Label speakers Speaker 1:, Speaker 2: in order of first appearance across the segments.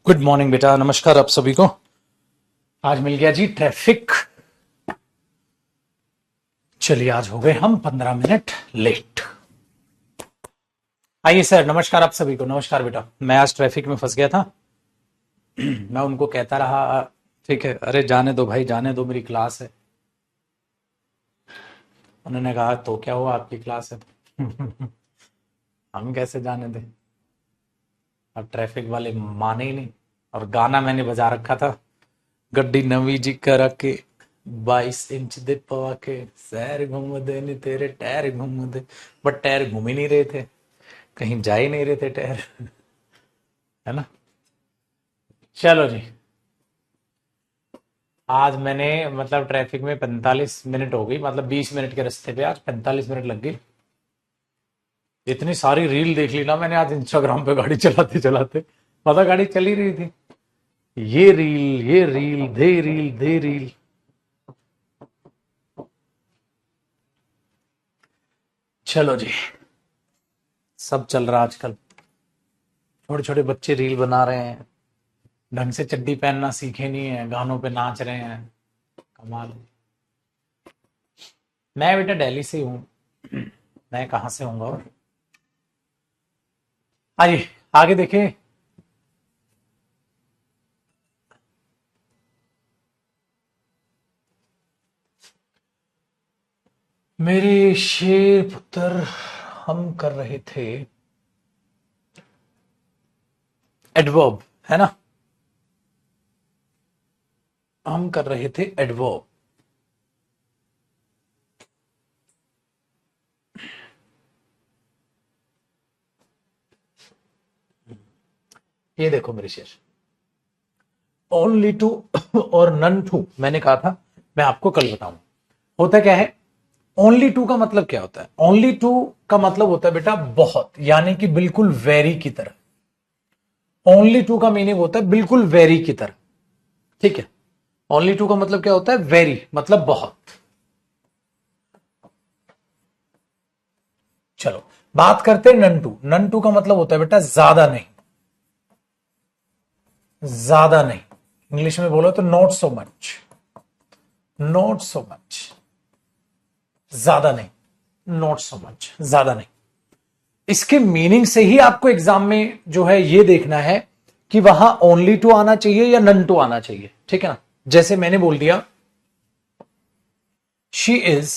Speaker 1: Good morning बेटा, नमस्कार आप सभी को। आज मिल गया जी ट्रैफिक। चलिए आज हो गए हम 15 मिनट लेट। आइए सर, नमस्कार आप सभी को। नमस्कार बेटा, मैं आज ट्रैफिक में फंस गया था। मैं उनको कहता रहा ठीक है, अरे जाने दो भाई, जाने दो, मेरी क्लास है। उन्होंने कहा तो क्या हुआ, आपकी क्लास है तो हम कैसे जाने दें। अब ट्रैफिक वाले माने ही नहीं। और गाना मैंने बजा रखा था, गड्डी नवी जी करा के 22 इंच दे पवा के सैर घूम दे नी तेरे टायर घूम दे। बट टायर घूम ही नहीं रहे थे, कहीं जा ही नहीं रहे थे टायर। है ना। चलो जी, आज मैंने मतलब ट्रैफिक में 45 मिनट हो गई, मतलब 20 मिनट के रास्ते पे आज 45 मिनट लग गई। इतनी सारी रील देख ली ना मैंने आज इंस्टाग्राम पे गाड़ी चलाते चलाते। पता गाड़ी चली रही थी, ये रील दे रील। चलो जी, सब चल रहा आजकल। छोटे छोटे बच्चे रील बना रहे हैं, ढंग से चड्डी पहनना सीखे नहीं है, गानों पे नाच रहे हैं। कमाल है। मैं बेटा दिल्ली से हूँ। मैं कहाँ से हूँगा और। आइए आगे देखें। मेरे शेर पुत्र, हम कर रहे थे एडवर्ब, है ना। हम कर रहे थे एडवर्ब। ये देखो मेरे शेर, ओनली टू और नन टू मैंने कहा था, मैं आपको कल बताऊं। होता क्या है, ओनली टू का मतलब क्या होता है। ओनली टू का मतलब होता है बेटा बहुत, यानी कि बिल्कुल वेरी की तरह। ओनली टू का मीनिंग होता है बिल्कुल वेरी की तरह। ठीक है, ओनली टू का मतलब क्या होता है, वेरी मतलब बहुत। चलो बात करते हैं नन टू। नन टू का मतलब होता है बेटा ज्यादा नहीं, ज्यादा नहीं। इंग्लिश में बोलो तो not so much, not so much, ज्यादा नहीं, नॉट सो मच, ज्यादा नहीं। इसके मीनिंग से ही आपको एग्जाम में जो है ये देखना है कि वहां ओनली टू आना चाहिए या नन टू आना चाहिए। ठीक है ना। जैसे मैंने बोल दिया शी इज,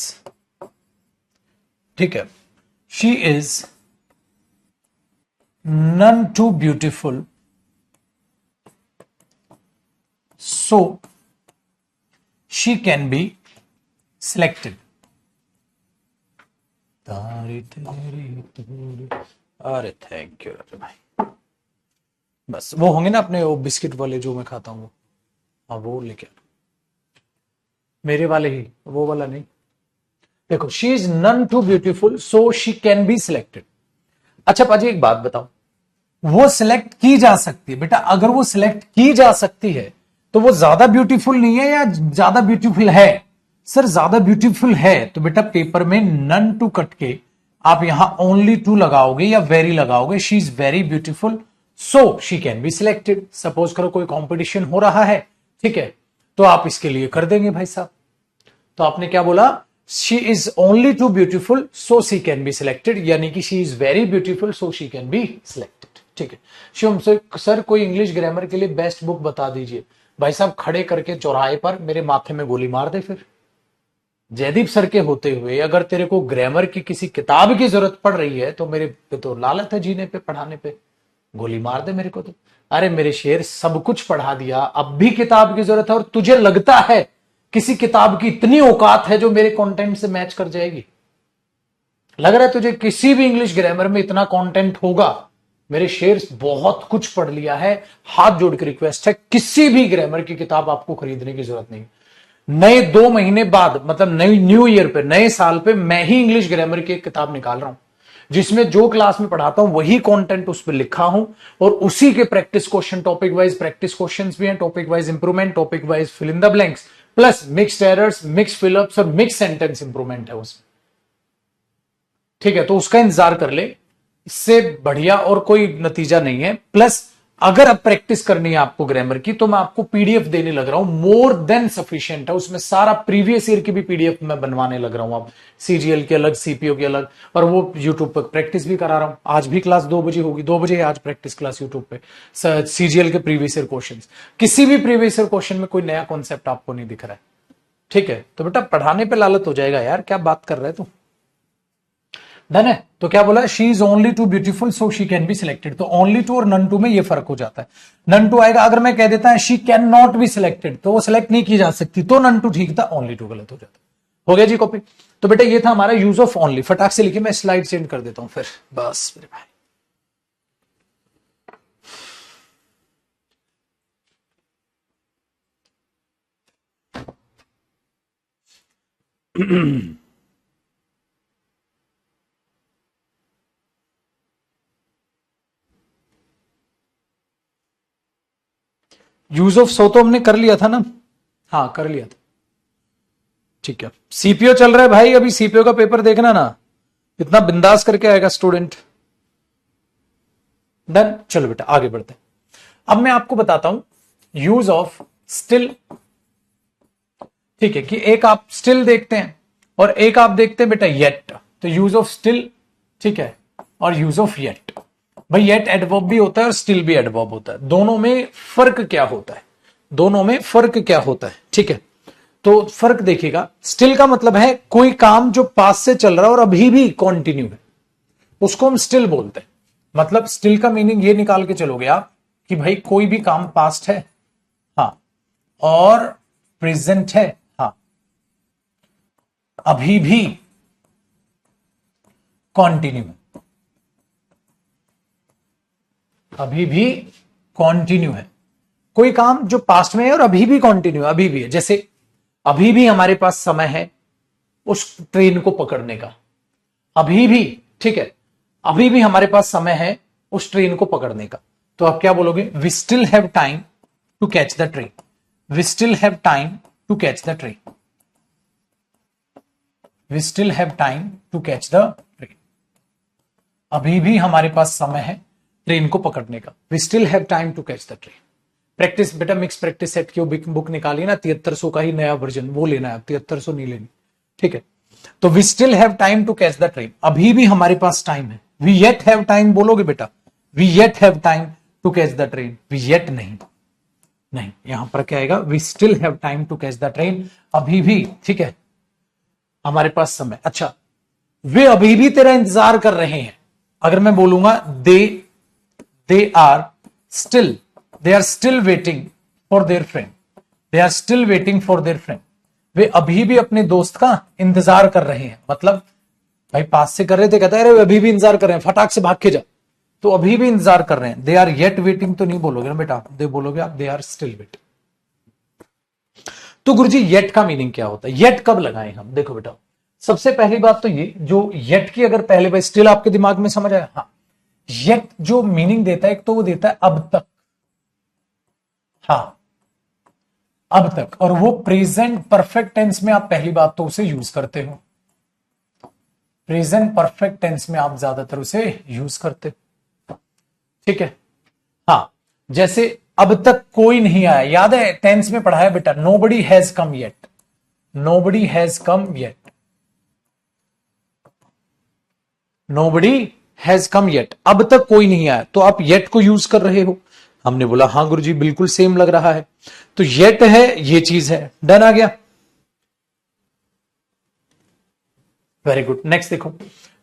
Speaker 1: ठीक है, she is none too beautiful so she can be selected. तारी तेरी तूरी। अरे थैंक यू राजू भाई। बस वो होंगे ना अपने वो बिस्किट वाले जो मैं खाता हूँ, हाँ वो लेके आना। मेरे वाले ही, वो वाला नहीं। देखो, she is none too beautiful so she can be selected. अच्छा पाजी एक बात बताओ, वो सिलेक्ट की जा सकती है बेटा। अगर वो सिलेक्ट की जा सकती है तो वो ज्यादा ब्यूटीफुल नहीं है या ज्यादा ब्यूटीफुल है। सर ज्यादा ब्यूटीफुल है तो बेटा पेपर में नन टू कट के आप यहां ओनली टू लगाओगे या वेरी लगाओगे। She is very beautiful so she can be selected. Suppose करो कोई कंपटीशन हो रहा है, ठीक है, तो आप इसके लिए कर देंगे भाई साहब। तो आपने क्या बोला, she is only too beautiful so she can be selected, यानी कि she is very beautiful so she can be selected. ठीक है। शिवम सर कोई इंग्लिश ग्रामर के लिए बेस्ट बुक बता दीजिए। भाई साहब खड़े करके चौराहे पर मेरे माथे में गोली मार दे फिर। जयदीप सर के होते हुए अगर तेरे को ग्रामर की किसी किताब की जरूरत पड़ रही है तो मेरे पे तो लालत है जीने पे, पढ़ाने पे। गोली मार दे मेरे को तो। अरे मेरे शेर सब कुछ पढ़ा दिया, अब भी किताब की जरूरत है और तुझे लगता है किसी किताब की इतनी औकात है जो मेरे कंटेंट से मैच कर जाएगी। लग रहा है तुझे किसी भी इंग्लिश ग्रामर में इतना कंटेंट होगा। मेरे शेर बहुत कुछ पढ़ लिया है। हाथ जोड़ के रिक्वेस्ट है, किसी भी ग्रामर की किताब आपको खरीदने की जरूरत नहीं। नए 2 महीने बाद मतलब नई न्यू ईयर पे, नए साल पे मैं ही इंग्लिश ग्रामर की एक किताब निकाल रहा हूं जिसमें जो क्लास में पढ़ाता हूं वही कंटेंट उस पर लिखा हूं और उसी के practice question, topic wise practice questions भी हैं, topic wise improvement, topic wise fill in the blanks, plus mixed errors, mix fill ups और मिक्स सेंटेंस इंप्रूवमेंट है उसमें। ठीक है, तो उसका इंतजार कर ले। इससे बढ़िया और कोई नतीजा नहीं है। प्लस अगर अब प्रैक्टिस करनी है आपको ग्रामर की तो मैं आपको पीडीएफ देने लग रहा हूं, मोर देन सफिशिएंट है, उसमें सारा प्रीवियस ईयर की भी पीडीएफ मैं बनवाने लग रहा हूं अब, सीजीएल के अलग, सीपीओ के अलग, और वो यूट्यूब पर प्रैक्टिस भी करा रहा हूं। आज भी क्लास 2 बजे होगी, 2 बजे आज प्रैक्टिस क्लास यूट्यूब पे, सीजीएल के प्रीवियस ईयर क्वेश्चन। किसी भी प्रीवियस ईयर क्वेश्चन में कोई नया कॉन्सेप्ट आपको नहीं दिख रहा है, ठीक है? तो बेटा पढ़ाने पे लालच हो जाएगा यार, क्या बात कर रहे है तू। डन है? तो क्या बोला, she is only too beautiful so she can be selected. तो ओनली टू और नन टू में ये फर्क हो जाता है। नन टू आएगा, अगर मैं कह देता है she can not be selected, तो वो सिलेक्ट नहीं की जा सकती, तो नन टू ठीक था, ओनली टू गलत हो जाता। हो गया जी कॉपी? तो बेटा ये था हमारा यूज ऑफ ओनली। फटाक से लिखिए, मैं स्लाइड चेंज कर देता हूं फिर, बस मेरे भाई। यूज ऑफ सो तो हमने कर लिया था ना, हाँ कर लिया था, ठीक है। सीपीओ चल रहा है भाई, अभी सीपीओ का पेपर देखना ना, इतना बिंदास करके आएगा स्टूडेंट। डन, चलो बेटा आगे बढ़ते हैं। अब मैं आपको बताता हूं यूज ऑफ स्टिल, ठीक है, कि एक आप स्टिल देखते हैं और एक आप देखते हैं बेटा येट। तो यूज ऑफ स्टिल, ठीक है, और यूज ऑफ येट। भाई येट एडवर्ब भी होता है और स्टिल भी एडवर्ब होता है, दोनों में फर्क क्या होता है, दोनों में फर्क क्या होता है, ठीक है? तो फर्क देखिएगा, स्टिल का मतलब है कोई काम जो पास से चल रहा है और अभी भी कंटिन्यू है, उसको हम स्टिल बोलते हैं। मतलब स्टिल का मीनिंग ये निकाल के चलोगे आप कि भाई कोई भी काम पास्ट है, हाँ, और प्रेजेंट है, हाँ, अभी भी कंटिन्यू है, अभी भी कंटिन्यू है। कोई काम जो पास्ट में है और अभी भी कंटिन्यू है, अभी भी है। जैसे अभी भी हमारे पास समय है उस ट्रेन को पकड़ने का, अभी भी, ठीक है, अभी भी हमारे पास समय है उस ट्रेन को पकड़ने का। तो आप क्या बोलोगे, we still have time to catch the train, we still have time to catch the train, we still have time to catch the train. अभी भी हमारे पास समय है ट्रेन को पकड़ने का, we still have time to catch the train. Practice बेटा, mix practice set की बुक निकाली ना, 7300 का ही नया वर्जन, वो लेना है, 7300 नहीं लेनी, ठीक है? तो we still have time to catch the train, अभी भी हमारे पास टाइम है। वी येट हैव टाइम बोलोगे बेटा, we yet have time to catch the train, we yet नहीं, नहीं, यहां पर क्या आएगा, we still have time to catch the train, अभी भी, ठीक है, हमारे पास समय। अच्छा, वे अभी भी तेरा इंतजार कर रहे हैं, अगर मैं बोलूंगा they are still waiting for their friend, they are still waiting for their friend, वे अभी भी अपने दोस्त का इंतजार कर रहे हैं। मतलब भाई पास से कर रहे थे, कहता है अरे अभी भी इंतजार कर रहे हैं, फटाक से भाग के जा, तो अभी भी इंतजार कर रहे हैं। दे आर येट वेटिंग तो नहीं बोलोगे ना बेटा, दे बोलोगे आप, दे आर स्टिल वेटिंग। तो गुरुजी येट का मीनिंग क्या होता है, येट कब लगाएं हम? देखो बेटा, सबसे पहली बात तो ये, जो येट की अगर पहले बार स्टिल आपके दिमाग में समझ आया, हाँ, येट जो मीनिंग देता है, एक तो वो देता है अब तक, हाँ, अब तक, और वो प्रेजेंट परफेक्ट टेंस में आप पहली बात तो उसे यूज करते हो, प्रेजेंट परफेक्ट टेंस में आप ज्यादातर उसे यूज करते, ठीक है? हाँ, जैसे अब तक कोई नहीं आया, याद है टेंस में पढ़ा है बेटा, nobody has come yet, nobody has come yet, nobody has come yet, अब तक कोई नहीं आया, तो आप येट को यूज कर रहे हो। हमने बोला हाँ गुरुजी बिल्कुल सेम लग रहा है, तो येट है, ये चीज है, डन आ गया, वेरी गुड। नेक्स्ट देखो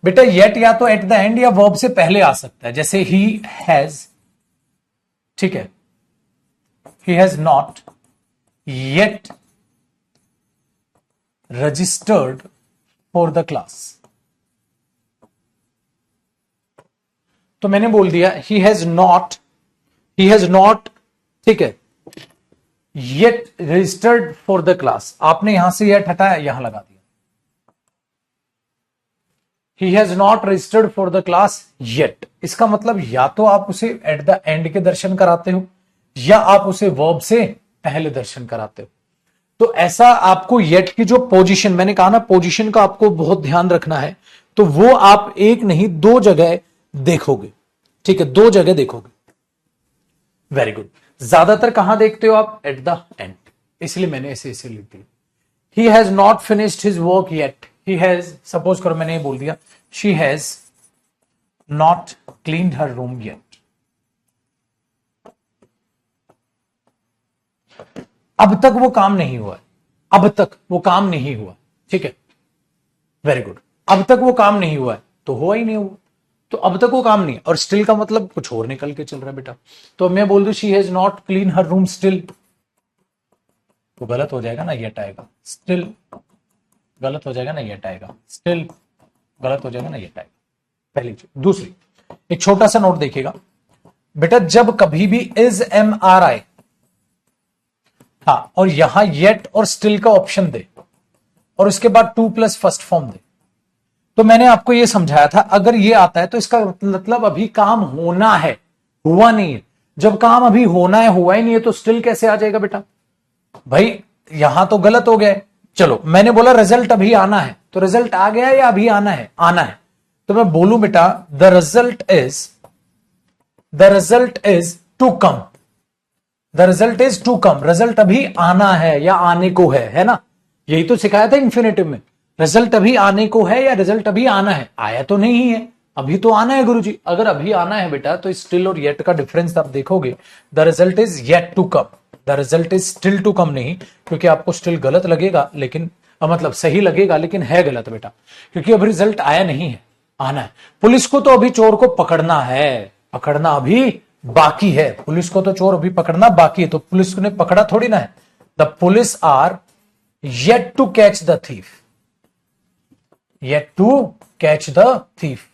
Speaker 1: बेटा, येट या तो एट द एंड या वर्ब से पहले आ सकता है, जैसे ही हैज, ठीक है, he has not yet registered for the class, तो मैंने बोल दिया ही हैज नॉट, ठीक है, yet registered for the class, आपने यहां से येट हटाया, यहां लगा दिया, ही has not registered for the class yet. इसका मतलब या तो आप उसे एट द एंड के दर्शन कराते हो, या आप उसे वर्ब से पहले दर्शन कराते हो। तो ऐसा आपको येट की जो पोजीशन, मैंने कहा ना पोजीशन का आपको बहुत ध्यान रखना है, तो वो आप एक नहीं 2 जगह देखोगे, ठीक है, 2 जगह देखोगे। Very good. ज्यादातर कहां देखते हो आप? एट द एंड, इसलिए मैंने ऐसे लिख दी। He has not finished his work yet, he has, suppose करो मैंने ये बोल दिया, she has not cleaned her room yet, अब तक वो काम नहीं हुआ, अब तक वो काम नहीं हुआ, ठीक है, वेरी गुड। अब तक वो काम नहीं हुआ है तो हुआ ही नहीं हुआ, तो अब तक वो काम नहीं, और स्टिल का मतलब कुछ और निकल के चल रहा है बेटा। तो मैं बोल दूं she has not clean her room still, तो गलत हो जाएगा ना, येट आएगा, स्टिल गलत हो जाएगा ना, येट आएगा, स्टिल गलत हो जाएगा ना, येट आएगा, पहली चीज। दूसरी, एक छोटा सा नोट देखिएगा बेटा, जब कभी भी इज एम आर आई, हाँ, और यहां येट और स्टिल का ऑप्शन दे और उसके बाद टू प्लस फर्स्ट फॉर्म दे, तो मैंने आपको यह समझाया था अगर ये आता है तो इसका मतलब अभी काम होना है, हुआ नहीं है। जब काम अभी होना है, हुआ ही नहीं है, तो स्टिल कैसे आ जाएगा बेटा? भाई यहां तो गलत हो गया है। चलो मैंने बोला रिजल्ट अभी आना है, तो रिजल्ट आ गया या अभी आना है? आना है। तो मैं बोलूं बेटा the result is to come, the result is to come, result अभी आना है या आने को है ना? यही तो सिखाया था इंफिनिटिव में, रिजल्ट अभी आने को है या रिजल्ट अभी आना है। आया तो नहीं है, अभी तो आना है गुरुजी। अगर अभी आना है बेटा तो स्टिल और येट का डिफरेंस आप देखोगे, the result is yet to come, the result is still to come नहीं, क्योंकि आपको स्टिल गलत लगेगा, लेकिन मतलब सही लगेगा लेकिन है गलत बेटा, क्योंकि अभी रिजल्ट आया नहीं है, आना है। पुलिस को तो अभी चोर को पकड़ना है, पकड़ना अभी बाकी है, पुलिस को तो चोर अभी पकड़ना बाकी है, तो पुलिस ने पकड़ा थोड़ी ना है। The police are yet to catch the thief, yet to catch the thief,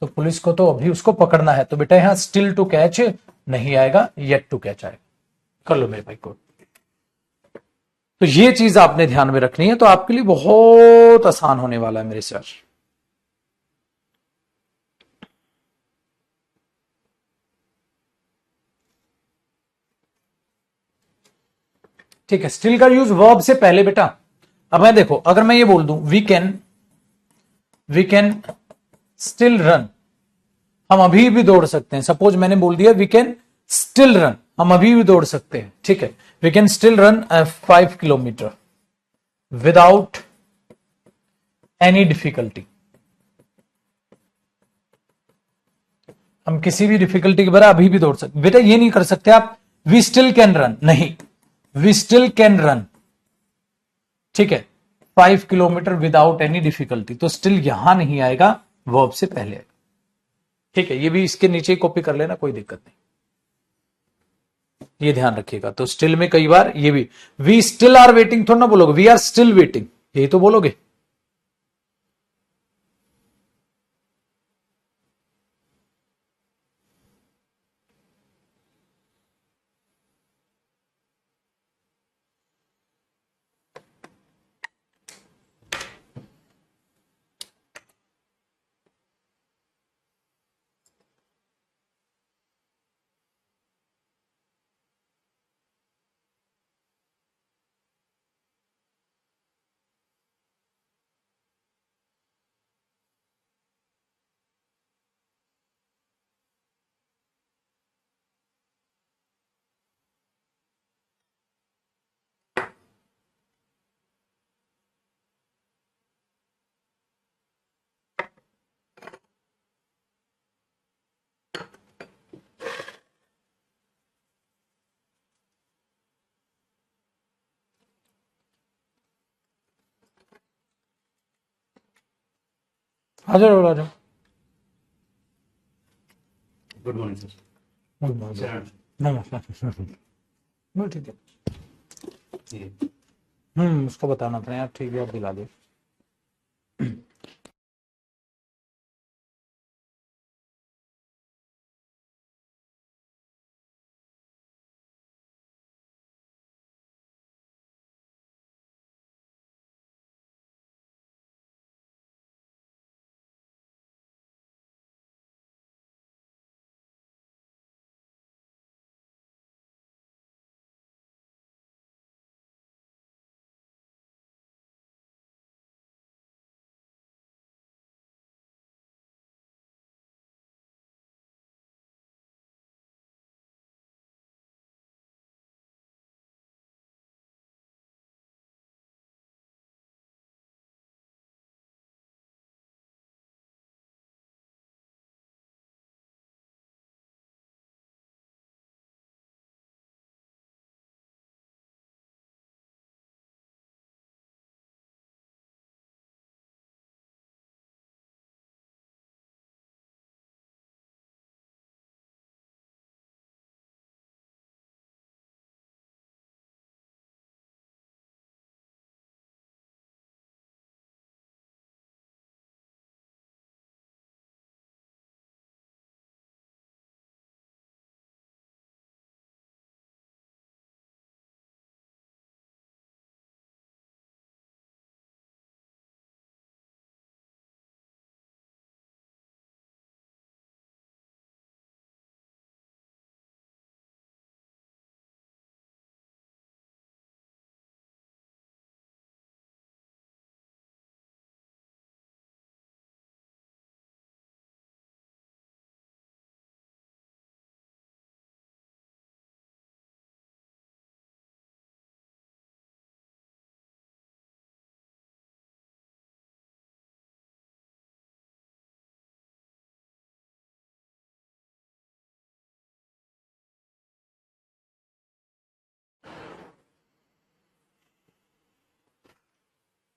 Speaker 1: तो पुलिस को तो अभी उसको पकड़ना है, तो बेटा यहां स्टिल टू कैच नहीं आएगा, येट टू कैच आएगा। कर लो मेरे भाई को। तो ये चीज आपने ध्यान में रखनी है, तो आपके लिए बहुत आसान होने वाला है मेरे सर। ठीक है, स्टिल का यूज वर्ब से पहले बेटा। अब मैं देखो, अगर मैं ये बोल दूं वी कैन स्टिल रन, हम अभी भी दौड़ सकते हैं। सपोज मैंने बोल दिया वी कैन स्टिल रन, हम अभी भी दौड़ सकते हैं, ठीक है। We can still run 5 kilometre without any difficulty, हम किसी भी डिफिकल्टी के बगैर अभी भी दौड़ सकते। बेटा ये नहीं कर सकते आप वी स्टिल कैन रन, नहीं, वी स्टिल कैन रन, ठीक है, 5 किलोमीटर विदाउट एनी डिफिकल्टी, तो स्टिल यहां नहीं आएगा, वर्ब से पहले आएगा, ठीक है। ये भी इसके नीचे कॉपी कर लेना, कोई दिक्कत नहीं, ये ध्यान रखिएगा। तो स्टिल में कई बार ये भी, वी स्टिल आर वेटिंग थोड़ा ना बोलोगे, वी आर स्टिल वेटिंग, यही तो बोलोगे। आ जाओ राजा।
Speaker 2: Good morning sir.
Speaker 1: नमस्कार। ठीक है,
Speaker 2: ये
Speaker 1: उसको बताना था यार, ठीक है, आप दिला दो।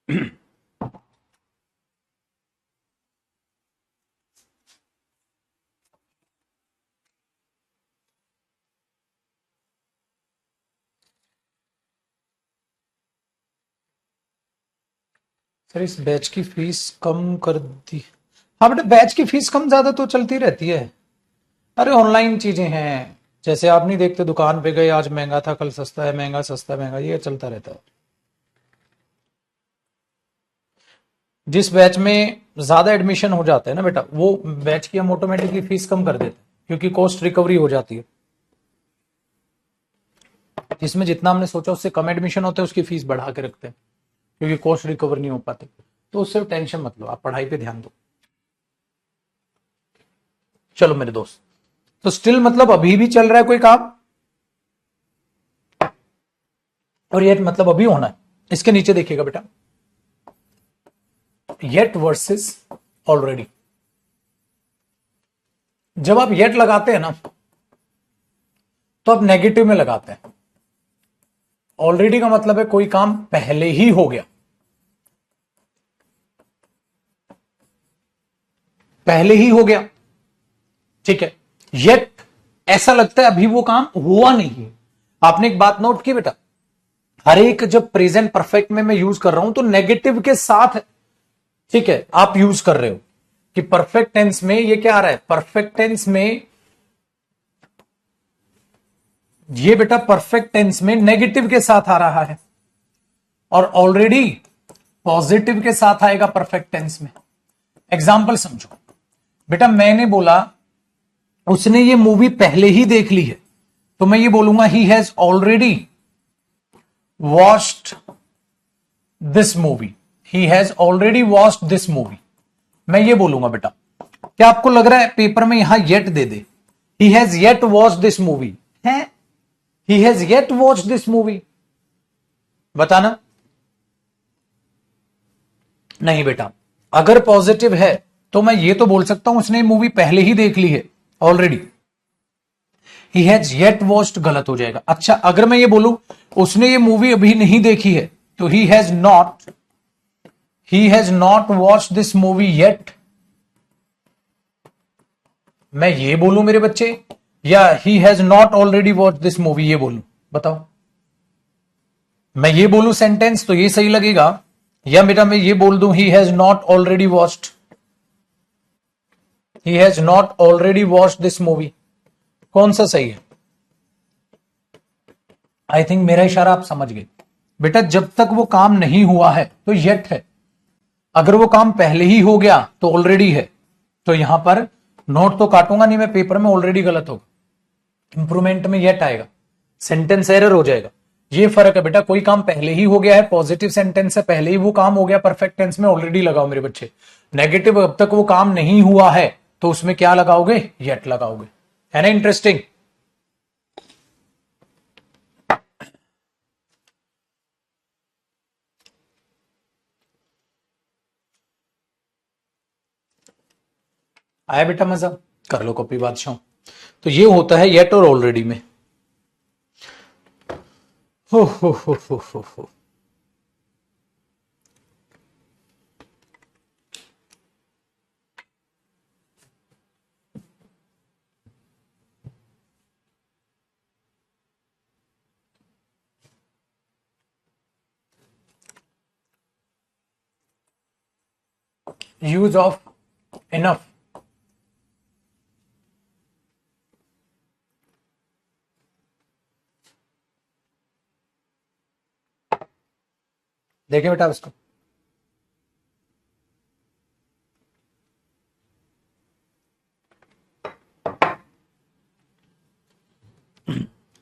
Speaker 1: सर इस बैच की फीस कम कर दी। हाँ बेटा, बैच की फीस कम ज्यादा तो चलती रहती है। अरे ऑनलाइन चीजें हैं, जैसे आप नहीं देखते दुकान पे गए, आज महंगा था कल सस्ता है, महंगा सस्ता महंगा, ये चलता रहता है। जिस बैच में ज्यादा एडमिशन हो जाता है ना बेटा, वो बैच की हम ऑटोमेटिकली फीस कम कर देते हैं, क्योंकि कॉस्ट रिकवरी हो जाती है। जिसमें जितना हमने सोचा उससे कम एडमिशन होते हैं, उसकी फीस बढ़ा के रखते हैं, क्योंकि कॉस्ट रिकवर नहीं हो पाते। तो उससे टेंशन मत लो, आप पढ़ाई पे ध्यान दो। चलो मेरे दोस्त, तो स्टिल मतलब अभी भी चल रहा है कोई काम, और येट मतलब अभी होना है। इसके नीचे देखिएगा बेटा, येट वर्सेस ऑलरेडी। जब आप येट लगाते हैं ना, तो आप नेगेटिव में लगाते हैं। ऑलरेडी का मतलब है कोई काम पहले ही हो गया, पहले ही हो गया, ठीक है। येट ऐसा लगता है अभी वो काम हुआ नहीं है। आपने एक बात नोट की बेटा, हर एक जब प्रेजेंट परफेक्ट में मैं यूज कर रहा हूं तो नेगेटिव के साथ, ठीक है, आप यूज कर रहे हो कि परफेक्ट टेंस में ये क्या आ रहा है, परफेक्ट टेंस में ये बेटा परफेक्ट टेंस में नेगेटिव के साथ आ रहा है, और ऑलरेडी पॉजिटिव के साथ आएगा परफेक्ट टेंस में। एग्जाम्पल समझो बेटा, मैंने बोला उसने ये मूवी पहले ही देख ली है, तो मैं ये बोलूंगा he has already watched this movie, he has already watched this movie. मैं ये बोलूंगा बेटा। क्या आपको लग रहा है पेपर में यहां येट दे दे, he has yet watch this movie है, he has yet watch this movie, बताना। नहीं बेटा, अगर पॉजिटिव है तो मैं ये तो बोल सकता हूं उसने मूवी पहले ही देख ली है already, he has yet watched गलत हो जाएगा। अच्छा, अगर मैं ये बोलूं उसने ये मूवी अभी नहीं देखी है, तो ही has not watch this movie yet. मैं ये बोलूं मेरे बच्चे, या ही has not already watch this movie, ये बोलूं, बताओ। मैं ये बोलूं सेंटेंस तो ये सही लगेगा, या बेटा मैं ये बोल दूं ही has not already watched, he has not already watched this movie, कौन सा सही है? आई थिंक मेरा इशारा आप समझ गए बेटा। जब तक वो काम नहीं हुआ है तो येट है, अगर वो काम पहले ही हो गया तो ऑलरेडी है। तो यहां पर नोट तो काटूंगा नहीं मैं, पेपर में ऑलरेडी गलत होगा, इंप्रूवमेंट में येट आएगा, सेंटेंस एरर हो जाएगा। ये फर्क है बेटा, कोई काम पहले ही हो गया है, पॉजिटिव सेंटेंस से पहले ही वो काम हो गया, परफेक्ट टेंस में ऑलरेडी लगाओ मेरे बच्चे। नेगेटिव अब तक वो काम नहीं हुआ है, तो उसमें क्या लगाओगे, येट लगाओगे। है ना इंटरेस्टिंग? आया बेटा मजा? कर लो कॉपी बादशाह। तो ये होता है येट और ऑलरेडी में। हो। यूज ऑफ इनफ, देखिए बेटा उसको,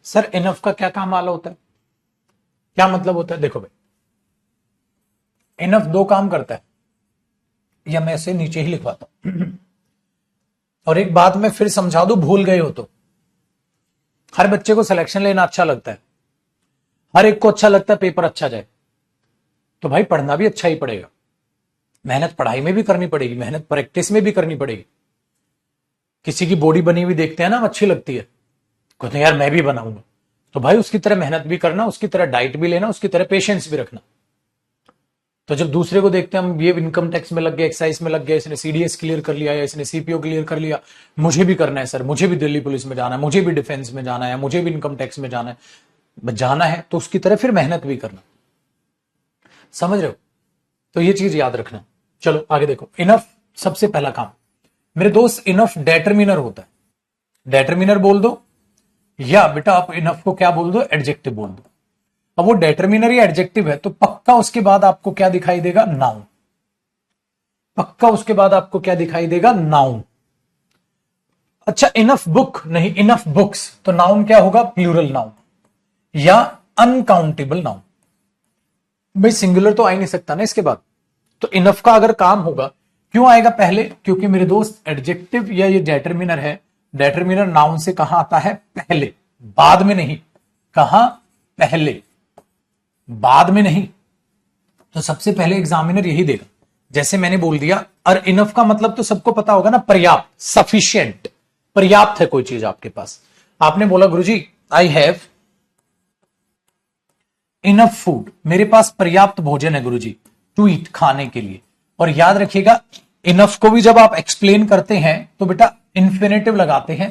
Speaker 1: सर इनफ का क्या काम आला होता है, क्या मतलब होता है? देखो भाई, इनफ दो काम करता है, या मैं इसे नीचे ही लिखवाता हूं। और एक बात मैं फिर समझा दूं, भूल गए हो तो, हर बच्चे को सिलेक्शन लेना अच्छा लगता है, हर एक को अच्छा लगता है पेपर अच्छा जाए, तो भाई पढ़ना भी अच्छा ही पड़ेगा, मेहनत पढ़ाई में भी करनी पड़ेगी, मेहनत प्रैक्टिस में भी करनी पड़ेगी। किसी की बॉडी बनी हुई देखते हैं ना, अच्छी लगती है, कहते हैं यार मैं भी बनाऊंगा, तो भाई उसकी तरह मेहनत भी करना, उसकी तरह डाइट भी लेना, उसकी तरह पेशेंस भी रखना। तो जब दूसरे को देखते हैं हम, ये इनकम टैक्स में लग गया, एक्साइज में लग गया, इसने सीडीएस क्लियर कर लिया, या इसने सीपीओ क्लियर कर लिया, मुझे भी करना है सर, मुझे भी दिल्ली पुलिस में जाना है, मुझे भी डिफेंस में जाना है, मुझे भी इनकम टैक्स में जाना है, तो उसकी तरह फिर मेहनत भी करना। समझ रहे हो? तो ये चीज याद रखना। चलो आगे देखो। इनफ सबसे पहला काम मेरे दोस्त, इनफ डेटरमिनर होता है। डेटरमिनर बोल दो, या बेटा आप इनफ को क्या बोल दो, एडजेक्टिव बोल दो। अब वो डेटरमिनर या एडजेक्टिव है तो पक्का उसके बाद आपको क्या दिखाई देगा, नाउन। पक्का उसके बाद आपको क्या दिखाई देगा, नाउन। अच्छा इनफ बुक नहीं, इनफ बुक्स, तो नाउन क्या होगा, प्लूरल नाउन या अनकाउंटेबल नाउन। भाई सिंगुलर तो आ ही नहीं सकता ना इसके बाद। तो इनफ का अगर काम होगा, क्यों आएगा पहले, क्योंकि मेरे दोस्त एडजेक्टिव या ये डेटरमिनर है। डेटरमिनर नाउन से कहां आता है, पहले, बाद में नहीं। कहां, पहले, बाद में नहीं। तो सबसे पहले एग्जामिनर यही देगा। जैसे मैंने बोल दिया, और इनफ का मतलब तो सबको पता होगा ना, पर्याप्त, सफिशिएंट, पर्याप्त है कोई चीज आपके पास। आपने बोला गुरुजी आई हैव इनफ फूड, मेरे पास पर्याप्त भोजन है गुरुजी, टू ईट, खाने के लिए। और याद रखिएगा इनफ को भी जब आप एक्सप्लेन करते हैं तो बेटा इंफिनिटिव लगाते हैं,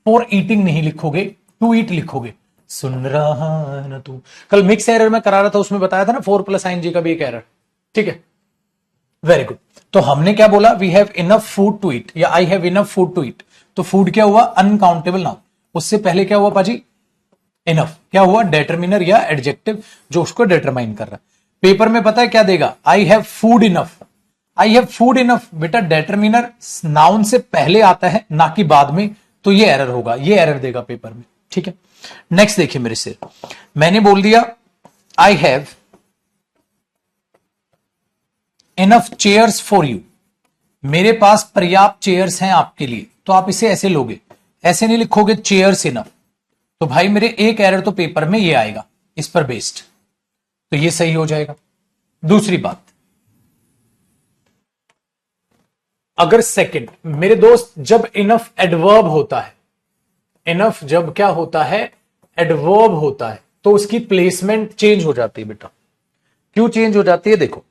Speaker 1: फॉर ईटिंग नहीं लिखोगे, टू ईट लिखोगे। सुन रहा है ना तू, कल मिक्स एरर में करा रहा था, उसमें बताया था ना 4 + ING का भी एक एरर। ठीक है, वेरी गुड। तो हमने क्या बोला, we have enough food to eat, या I have enough food to eat. तो फूड क्या हुआ, अनकाउंटेबल नाउन। उससे पहले क्या हुआ पाजी, इनफ क्या हुआ, डेटरमिनर या एडजेक्टिव जो उसको डिटरमाइन कर रहा है। पेपर में पता है क्या देगा, I have food enough. I have food enough, बेटा डेटरमिनर नाउन से पहले आता है ना कि बाद में, तो ये एरर होगा, ये एरर देगा पेपर में। ठीक है, नेक्स्ट देखिए मेरे से, मैंने बोल दिया आई have enough chairs for you, मेरे पास पर्याप्त चेयर्स हैं आपके लिए। तो आप इसे ऐसे लोगे, ऐसे नहीं लिखोगे चेयर्स इनफ। तो भाई मेरे एक एरर तो पेपर में ये आएगा इस पर बेस्ड, तो ये सही हो जाएगा। दूसरी बात, अगर सेकंड मेरे दोस्त, जब इनफ एडवर्ब होता है, इनफ जब क्या होता है, एडवर्ब होता है, तो उसकी प्लेसमेंट चेंज हो जाती है बेटा। क्यों चेंज हो जाती है, देखो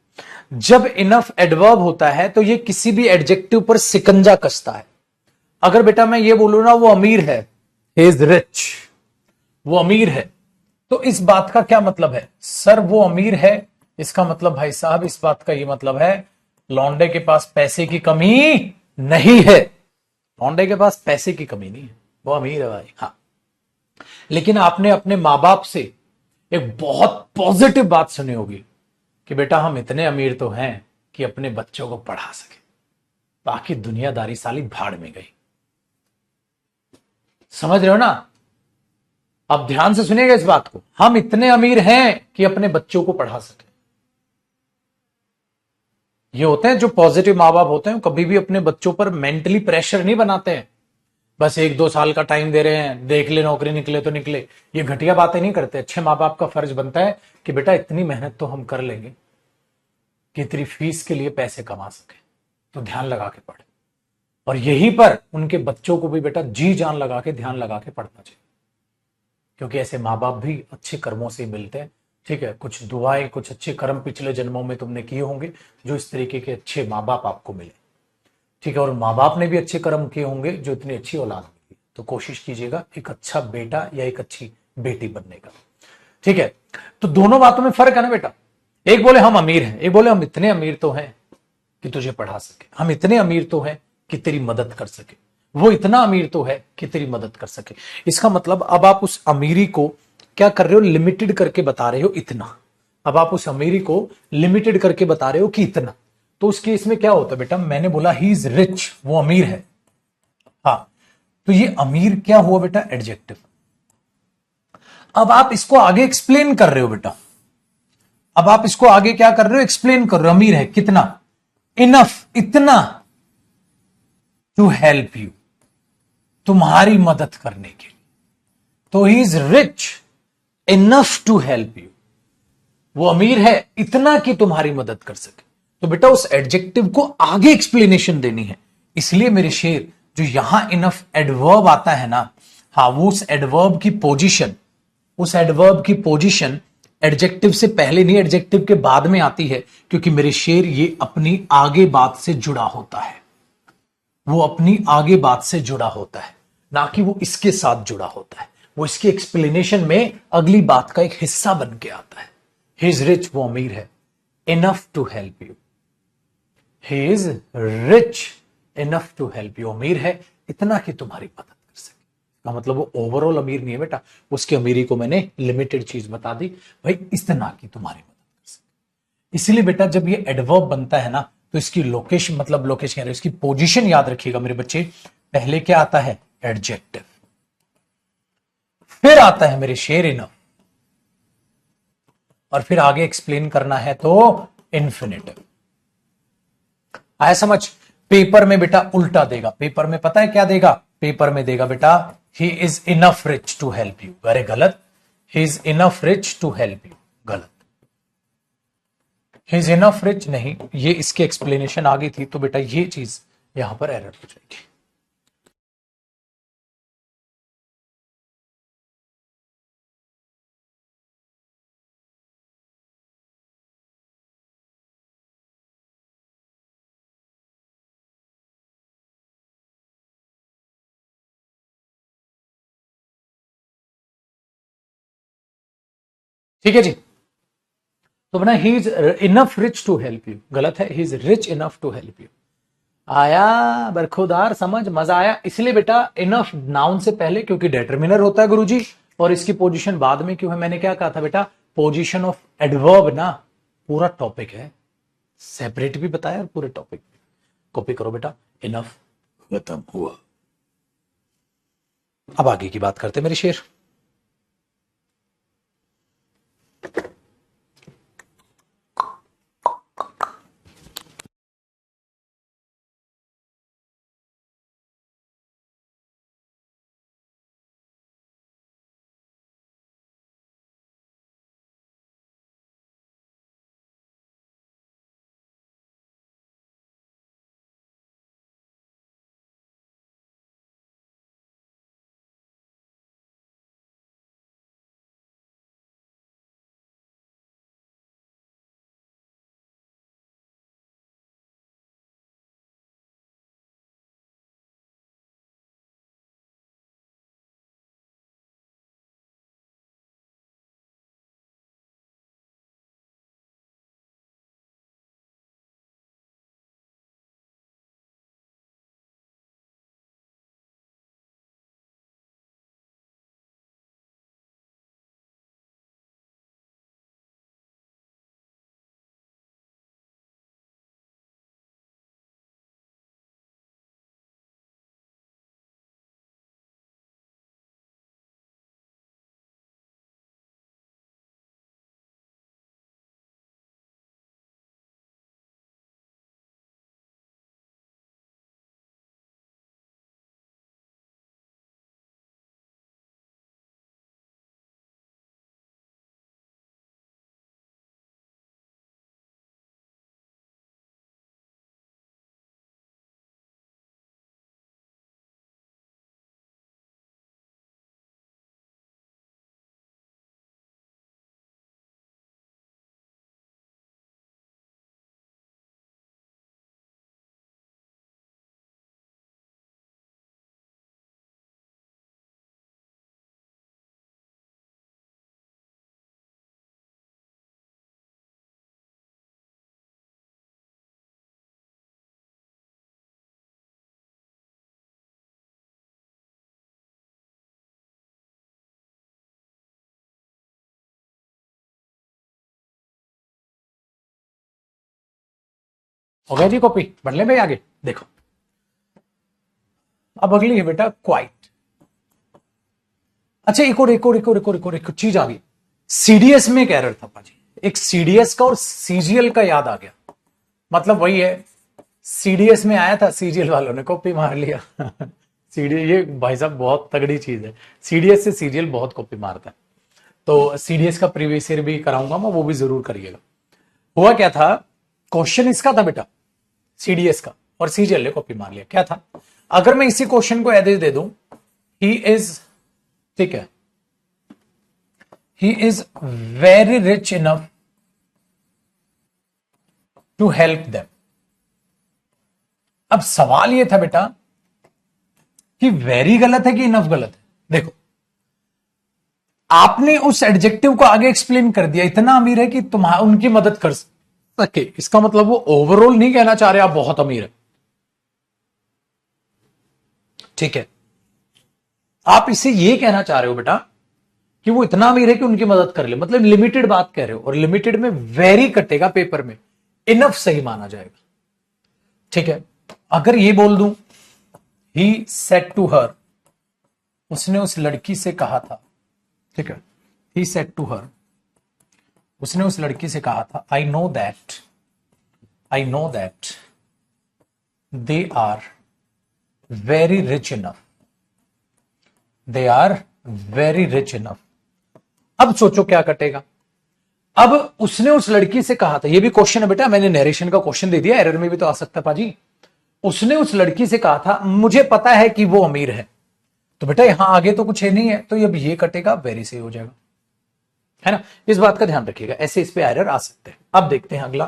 Speaker 1: जब इनफ एडवर्ब होता है तो ये किसी भी एडजेक्टिव पर सिकंजा कसता है। अगर बेटा मैं ये बोलूं ना वो अमीर है, ही इज रिच, वो अमीर है, तो इस बात का क्या मतलब है, सर वो अमीर है, इसका मतलब भाई साहब इस बात का ये मतलब है लौंडे के पास पैसे की कमी नहीं है। लौंडे के पास पैसे की कमी नहीं है, वो अमीर है भाई। हाँ, लेकिन आपने अपने मां बाप से एक बहुत पॉजिटिव बात सुनी होगी कि बेटा हम इतने अमीर तो हैं कि अपने बच्चों को पढ़ा सके, बाकी दुनियादारी साली भाड़ में गई। समझ रहे हो ना? अब ध्यान से सुनिएगा इस बात को, हम इतने अमीर हैं कि अपने बच्चों को पढ़ा सके। ये होते हैं जो पॉजिटिव माँ बाप होते हैं, कभी भी अपने बच्चों पर मेंटली प्रेशर नहीं बनाते हैं, बस 1-2 साल का टाइम दे रहे हैं, देख ले नौकरी निकले तो निकले, ये घटिया बातें नहीं करते। अच्छे माँ बाप का फर्ज बनता है कि बेटा इतनी मेहनत तो हम कर लेंगे कि तेरी फीस के लिए पैसे कमा सके, तो ध्यान लगा के पढ़। और यहीं पर उनके बच्चों को भी बेटा जी जान लगा के, ध्यान लगा के पढ़ना चाहिए, क्योंकि ऐसे माँ बाप भी अच्छे कर्मों से मिलते हैं। ठीक है, कुछ दुआएं, कुछ अच्छे कर्म पिछले जन्मों में तुमने किए होंगे जो इस तरीके के अच्छे माँ बाप आपको मिले। ठीक है, और माँ बाप ने भी अच्छे कर्म किए होंगे जो इतनी अच्छी औलाद मिली। तो कोशिश कीजिएगा एक अच्छा बेटा या एक अच्छी बेटी बनने का। ठीक है, तो दोनों बातों में फर्क है ना बेटा। एक बोले हम अमीर हैं, एक बोले हम इतने अमीर तो हैं कि तुझे पढ़ा सके, हम इतने अमीर तो हैं कि तेरी मदद कर सके, वो इतना अमीर तो है कि तेरी मदद कर सके। इसका मतलब अब आप उस अमीरी को क्या कर रहे हो, लिमिटेड करके बता रहे हो इतना। अब आप उस अमीरी को लिमिटेड करके बता रहे हो कि इतना। तो उस केस में क्या होता है बेटा, मैंने बोला ही इज रिच, वो अमीर है। हाँ, तो ये अमीर क्या हुआ बेटा, एडजेक्टिव। अब आप इसको आगे एक्सप्लेन कर रहे हो बेटा, अब आप इसको आगे क्या कर रहे हो, एक्सप्लेन कर रहे हो। अमीर है कितना, इनफ, इतना, टू हेल्प यू, तुम्हारी मदद करने के लिए। तो he is rich enough to help you, वो अमीर है इतना कि तुम्हारी मदद कर सके। तो बेटा उस एडजेक्टिव को आगे एक्सप्लेनेशन देनी है। इसलिए मेरे शेर, जो यहां इनफ एडवर्ब आता है ना, हाँ, वो उस एडवर्ब की पोजीशन, उस एडवर्ब की पोजीशन एडजेक्टिव से पहले नहीं, एडजेक्टिव के बाद में आती है, क्योंकि मेरे शेर ये अपनी आगे बात से जुड़ा होता है, वो अपनी आगे बात से जुड़ा होता है, ना कि वो इसके साथ जुड़ा होता है। वो इसके एक्सप्लेनेशन में अगली बात का एक हिस्सा बन के आता है। ही इज रिच, वो अमीर है, enough to help you. He is rich enough to help you, अमीर है इतना कि तुम्हारी मदद कर सके। का मतलब वो ओवरऑल अमीर नहीं है बेटा, उसकी अमीरी को मैंने लिमिटेड चीज बता दी, भाई इतना कि तुम्हारी मदद कर सके। इसीलिए बेटा जब ये एडवर्ब बनता है ना, तो इसकी लोकेशन, मतलब लोकेशन कह रहे, इसकी पोजीशन याद रखिएगा मेरे बच्चे। पहले क्या आता है? एडजेक्टिव, फिर आता है मेरे शेर इनफ, और फिर आगे एक्सप्लेन करना है तो इन्फिनेटिव। आया समझ? पेपर में बेटा उल्टा देगा, पेपर में पता है क्या देगा? पेपर में देगा बेटा he is enough rich to help you. अरे गलत, he is enough rich to help you, गलत। ही इज इनफ रिच नहीं, ये इसकी एक्सप्लेनेशन आ गई थी, तो बेटा ये चीज यहां पर एरर हो जाएगी। ठीक है जी। तो बना he is enough rich to help you, गलत है, he is rich enough to help you. आया बरखुदार समझ, मजा आया? इसलिए बेटा इनफ नाउन से पहले, क्योंकि डिटरमिनर होता है गुरुजी, और इसकी पोजीशन बाद में क्यों है? मैंने क्या कहा था बेटा? पोजीशन ऑफ एडवर्ब ना पूरा टॉपिक है, सेपरेट भी बताया और पूरे टॉपिक भी। कॉपी करो बेटा, इनफ खत्म हुआ। अब आगे की बात करते मेरे शेर। हो गया जी कॉपी? बढ़ ले भाई आगे देखो। अब अगली है बेटा क्वाइट। अच्छा एक और चीज आ गई। सीडीएस में एक एरर था पाजी, एक सीडीएस का और सीजीएल का याद आ गया। मतलब वही है, सीडीएस में आया था, सीजीएल वालों ने कॉपी मार लिया। सीडीएस, ये भाई साहब बहुत तगड़ी चीज है, सीडीएस से सीजीएल बहुत कॉपी मारता है। तो सीडीएस का प्रीवियस ईयर भी कराऊंगा मैं, वो भी जरूर करिएगा। हुआ क्या था, क्वेश्चन इसका था बेटा सीडीएस का, और सीजीएल ने कॉपी मार लिया। क्या था? अगर मैं इसी क्वेश्चन को एज दे दूं, ही इज, ठीक है, he is very rich enough to help them. अब सवाल यह था बेटा कि वेरी गलत है कि इनफ गलत है। देखो, आपने उस एडजेक्टिव को आगे एक्सप्लेन कर दिया, इतना अमीर है कि तुम्हारा उनकी मदद कर सके। इसका मतलब वो ओवरऑल नहीं कहना चाह रहे आप बहुत अमीर है, ठीक है। आप इसे ये कहना चाह रहे हो बेटा कि वो इतना अमीर है कि उनकी मदद कर ले, मतलब लिमिटेड बात कह रहे हो, और लिमिटेड में वेरी कटेगा पेपर में, इनफ सही माना जाएगा, ठीक है। अगर ये बोल दूं ही सेड टू हर, उसने उस लड़की से कहा था, ठीक है। ही सेड टू हर, उसने उस लड़की से कहा था, I know that they are very rich enough, they are very rich enough. अब सोचो क्या कटेगा। अब उसने उस लड़की से कहा था, ये भी क्वेश्चन है बेटा, मैंने नरेशन का क्वेश्चन दे दिया, एरर में भी तो आ सकता है पाजी। उसने उस लड़की से कहा था मुझे पता है कि वो अमीर है, तो बेटा यहां आगे तो कुछ है नहीं है, तो अब ये कटेगा, वेरी सही हो जाएगा, है ना। इस बात का ध्यान रखिएगा, ऐसे इस पे एरर आ सकते हैं। अब देखते हैं अगला,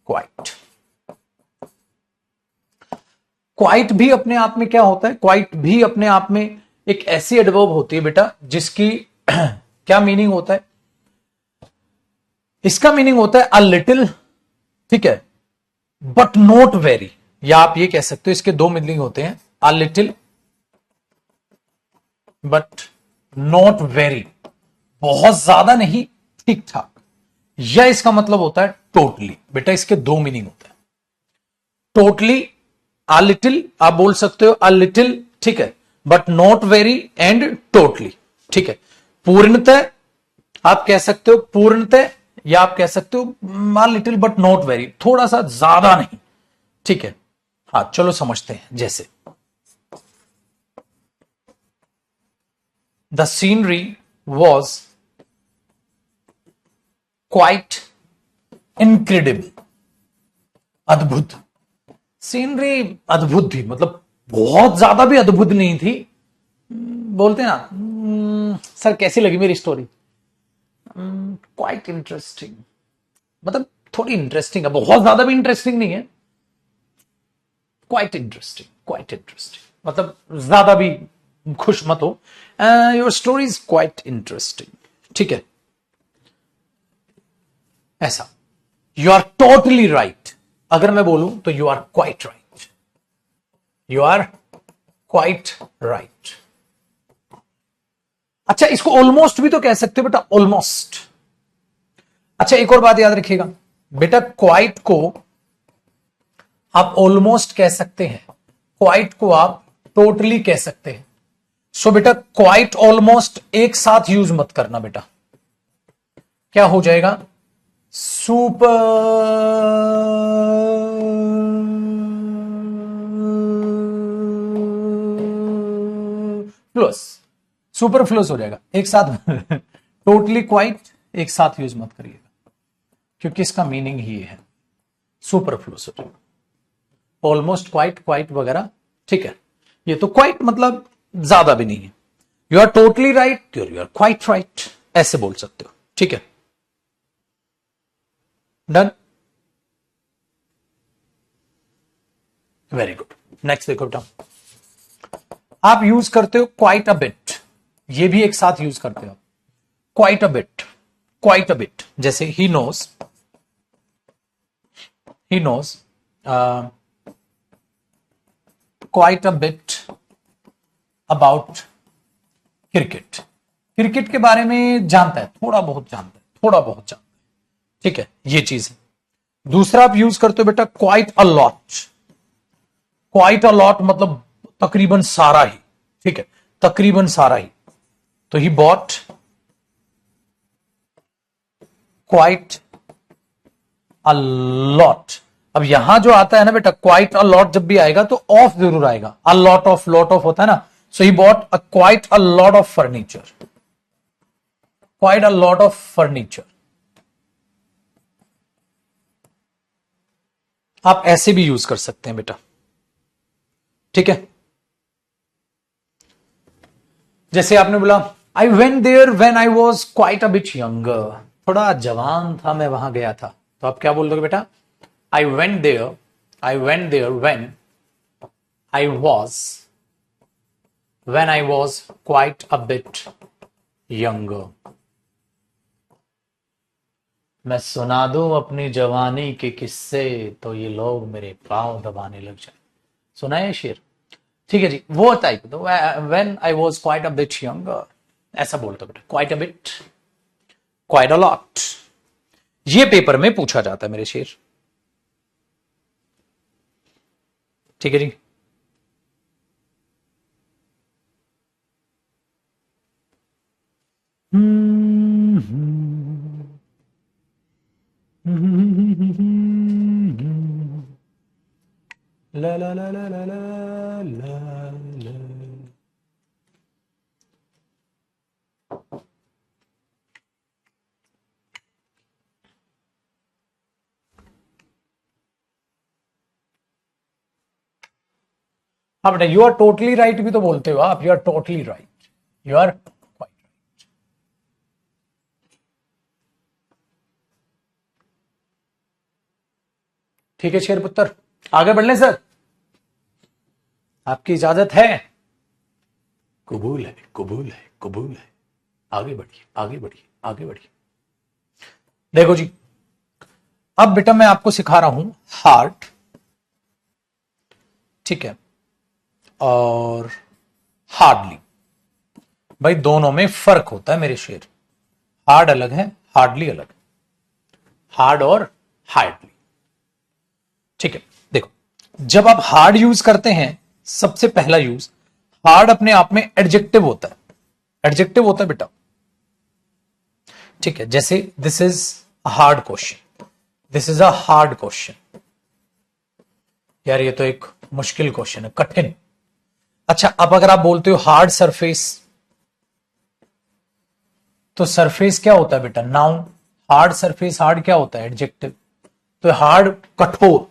Speaker 1: क्वाइट। क्वाइट भी अपने आप में क्या होता है, क्वाइट भी अपने आप में एक ऐसी एडवर्ब होती है बेटा जिसकी क्या मीनिंग होता है। इसका मीनिंग होता है अ लिटिल, ठीक है, बट नॉट वेरी, या आप ये कह सकते हो इसके दो मीनिंग होते हैं, a little but not very, बहुत ज्यादा नहीं, ठीक ठाक, या इसका मतलब होता है टोटली। बेटा इसके दो मीनिंग होते हैं, टोटली, अ लिटिल आप बोल सकते हो, अ लिटिल, ठीक है, but not very, and totally, ठीक है। पूर्णतः आप कह सकते हो, पूर्णतः, या आप कह सकते हो a little but not very, थोड़ा सा ज्यादा नहीं, ठीक है। हाँ चलो समझते हैं। जैसे the scenery was quite incredible, अद्भुत। सीनरी अद्भुत थी, मतलब बहुत ज्यादा भी अद्भुत नहीं थी। बोलते ना सर कैसी लगी मेरी स्टोरी, क्वाइट इंटरेस्टिंग, मतलब थोड़ी इंटरेस्टिंग है, बहुत ज्यादा भी इंटरेस्टिंग नहीं है, क्वाइट इंटरेस्टिंग, क्वाइट इंटरेस्टिंग, मतलब ज्यादा भी खुश मत हो, your story is quite interesting, ठीक है, ऐसा। यू आर टोटली राइट, अगर मैं बोलूं तो you are quite right, you are quite right. अच्छा, इसको ऑलमोस्ट भी तो कह सकते हो बेटा, ऑलमोस्ट। अच्छा एक और बात याद रखिएगा बेटा, क्वाइट को आप ऑलमोस्ट कह सकते हैं, क्वाइट को आप टोटली कह सकते हैं। सो बेटा क्वाइट ऑलमोस्ट एक साथ यूज मत करना बेटा, क्या हो जाएगा, सुपर फ्लूअस, सुपर फ्लूअस हो जाएगा एक साथ टोटली क्वाइट एक साथ यूज मत करिएगा, क्योंकि इसका मीनिंग ही है सुपर फ्लूअस हो जाएगा। ऑलमोस्ट क्वाइट, क्वाइट वगैरह, ठीक है। ये तो क्वाइट मतलब ज्यादा भी नहीं है। You are totally right, you are quite right, ऐसे बोल सकते हो, ठीक है। Done, very good. नेक्स्ट देखो बेटा, आप यूज करते हो क्वाइट अ बिट, ये भी एक साथ यूज करते हो, quite a bit, quite a bit. जैसे he knows quite a bit about cricket, cricket के बारे में जानता है, थोड़ा बहुत जानता है, थोड़ा बहुत जानता है, ठीक है, ये चीज है। दूसरा आप यूज करते हो बेटा quite a lot, quite a lot मतलब तकरीबन सारा ही, ठीक है, तकरीबन सारा ही। तो he bought quite a lot. अब यहां जो आता है ना बेटा, क्वाइट अ लॉट जब भी आएगा तो ऑफ जरूर आएगा, a lot of, lot of होता है ना, so he bought a quite a lot of furniture, quite a lot of furniture. आप ऐसे भी यूज कर सकते हैं बेटा, ठीक है। जैसे आपने बोला I went there when I was quite a bit younger, थोड़ा जवान था मैं वहां गया था। तो आप क्या बोल दोगे बेटा? I went there when I was quite a bit younger. मैं सुना दूं अपनी जवानी के किस्से तो ये लोग मेरे पांव दबाने लग जाए। सुना है शेर? ठीक है जी, वो टाइप। तो when I was quite a bit younger, ऐसा बोलते बेटा, quite a bit, quite a lot. ये पेपर में पूछा जाता है मेरे शेर। ठीक है जी। ला ला ला ला ला ला ला। हाँ बेटा, यू आर टोटली राइट भी तो बोलते हो आप। You are totally right, you are quite. ठीक है शेर पुत्र, आगे बढ़ लें सर? आपकी इजाजत है? कबूल है, कबूल है, कबूल है। आगे बढ़िए, आगे बढ़िए, आगे बढ़िए। देखो जी, अब बेटा मैं आपको सिखा रहा हूं हार्ट, ठीक है, और हार्डली। भाई दोनों में फर्क होता है मेरे शेर। हार्ड अलग है, हार्डली अलग है। हार्ड और हार्डली, ठीक है। देखो, जब आप हार्ड यूज करते हैं, सबसे पहला यूज, हार्ड अपने आप में एडजेक्टिव होता है। एडजेक्टिव होता है बेटा, ठीक है। जैसे this is a hard question, this is a hard question. यार ये तो एक मुश्किल क्वेश्चन है, कठिन। अच्छा, अब अगर आप बोलते हो हार्ड सरफेस, तो सरफेस क्या होता है बेटा? नाउन। हार्ड सरफेस, हार्ड क्या होता है? एडजेक्टिव। तो हार्ड कठोर,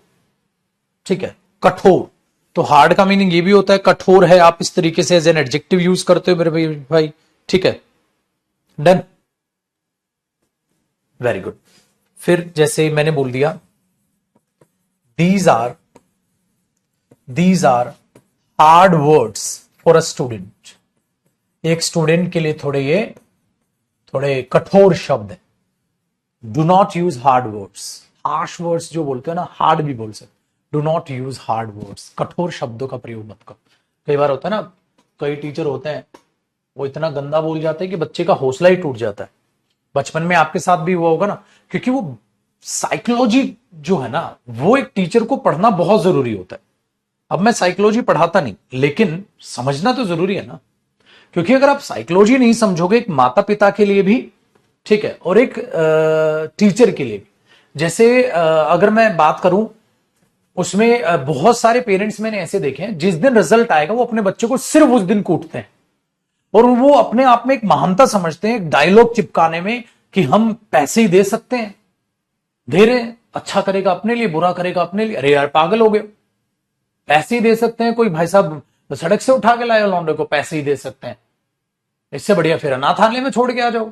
Speaker 1: ठीक है, कठोर। तो हार्ड का मीनिंग ये भी होता है कठोर है। आप इस तरीके से एज एन एडजेक्टिव यूज करते हो मेरे भाई, ठीक है। Done, very good. फिर जैसे मैंने बोल दिया, these are hard words for a student. एक स्टूडेंट के लिए थोड़े कठोर शब्द है। Do not use hard words. Harsh words जो बोलते हैं ना, हार्ड भी बोल सकते। Do not use hard words, कठोर शब्दों का प्रयोग मत करो। कई बार होता है ना, कई टीचर होते हैं वो इतना गंदा बोल जाते हैं कि बच्चे का हौसला ही टूट जाता है। बचपन में आपके साथ भी हुआ होगा ना, क्योंकि वो साइकोलॉजी जो है ना, वो एक टीचर को पढ़ना बहुत जरूरी होता है। अब मैं साइकोलॉजी पढ़ाता नहीं, लेकिन समझना तो जरूरी है ना। क्योंकि अगर आप साइकोलॉजी नहीं समझोगे, एक माता पिता के लिए भी, ठीक है, और एक टीचर के लिए भी। जैसे अगर मैं बात करूं, उसमें बहुत सारे पेरेंट्स मैंने ऐसे देखे हैं, जिस दिन रिजल्ट आएगा वो अपने बच्चे को सिर्फ उस दिन कूटते हैं, और वो अपने आप में एक महानता समझते हैं, एक डायलॉग चिपकाने में, कि हम पैसे ही दे सकते हैं, दे रहे हैं, अच्छा करेगा अपने लिए, बुरा करेगा अपने लिए। अरे यार पागल हो गए, पैसे ही दे सकते हैं? कोई भाई साहब सड़क से उठा के लाया लौंडे को, पैसे ही दे सकते हैं? इससे बढ़िया फिर अनाथालय में छोड़ के आ जाओ।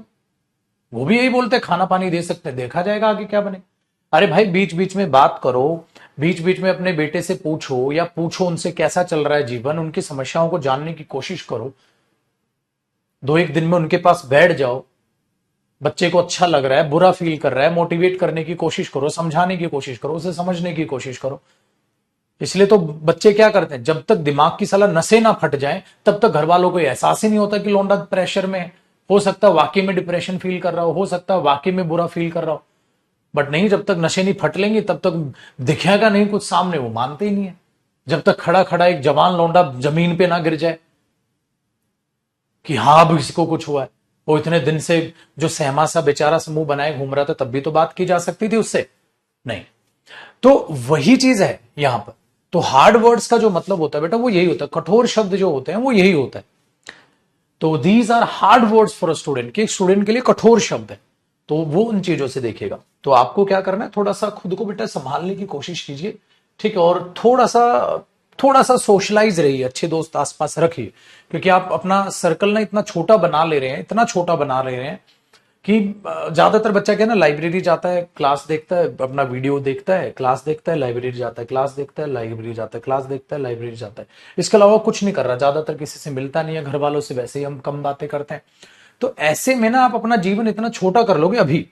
Speaker 1: वो भी यही बोलते हैं खाना पानी दे सकते हैं, देखा जाएगा आगे क्या बने। अरे भाई बीच बीच में बात करो, बीच बीच में अपने बेटे से पूछो, या पूछो उनसे कैसा चल रहा है जीवन, उनकी समस्याओं को जानने की कोशिश करो। 2-1 दिन में उनके पास बैठ जाओ, बच्चे को अच्छा लग रहा है, बुरा फील कर रहा है, मोटिवेट करने की कोशिश करो, समझाने की कोशिश करो, उसे समझने की कोशिश करो। इसलिए तो बच्चे क्या करते हैं, जब तक दिमाग की साला नसें ना फट जाएं, तब तक घर वालों को एहसास ही नहीं होता कि लौंडा प्रेशर में है। हो सकता है वाकई में डिप्रेशन फील कर रहा हो सकता है वाकई में बुरा फील कर रहा हो, बट नहीं, जब तक नशे नहीं फट लेंगे तब तक दिखेगा नहीं कुछ सामने, वो मानते ही नहीं है। जब तक खड़ा खड़ा एक जवान लौंडा जमीन पे ना गिर जाए कि हाँ अब इसको कुछ हुआ है, वो इतने दिन से जो सहमा सा बेचारा समूह बनाए घूम रहा था, तब भी तो बात की जा सकती थी उससे, नहीं। तो वही चीज है यहां पर। तो हार्ड वर्ड्स का जो मतलब होता है बेटा, वो यही होता है, कठोर शब्द जो होते हैं वो यही होता है। तो these are hard words for a student, कि स्टूडेंट के लिए कठोर शब्द है, तो वो उन चीजों से देखेगा। तो आपको क्या करना है, थोड़ा सा खुद को बेटा संभालने की कोशिश कीजिए, ठीक है, और थोड़ा सा थोड़ा सा सोशलाइज रहिए, अच्छे दोस्त आसपास रखिए, क्योंकि आप अपना सर्कल ना इतना छोटा बना ले रहे हैं, इतना छोटा बना ले रहे हैं कि ज्यादातर बच्चा क्या है ना, लाइब्रेरी जाता है, क्लास देखता है, अपना वीडियो देखता है, क्लास देखता है, लाइब्रेरी जाता है, क्लास देखता है, लाइब्रेरी जाता है, क्लास देखता है, लाइब्रेरी जाता है, इसके अलावा कुछ नहीं कर रहा, ज्यादातर किसी से मिलता नहीं है, घर वालों से वैसे ही हम कम बातें करते हैं। तो ऐसे में ना आप अपना जीवन इतना छोटा कर लोगे। अभी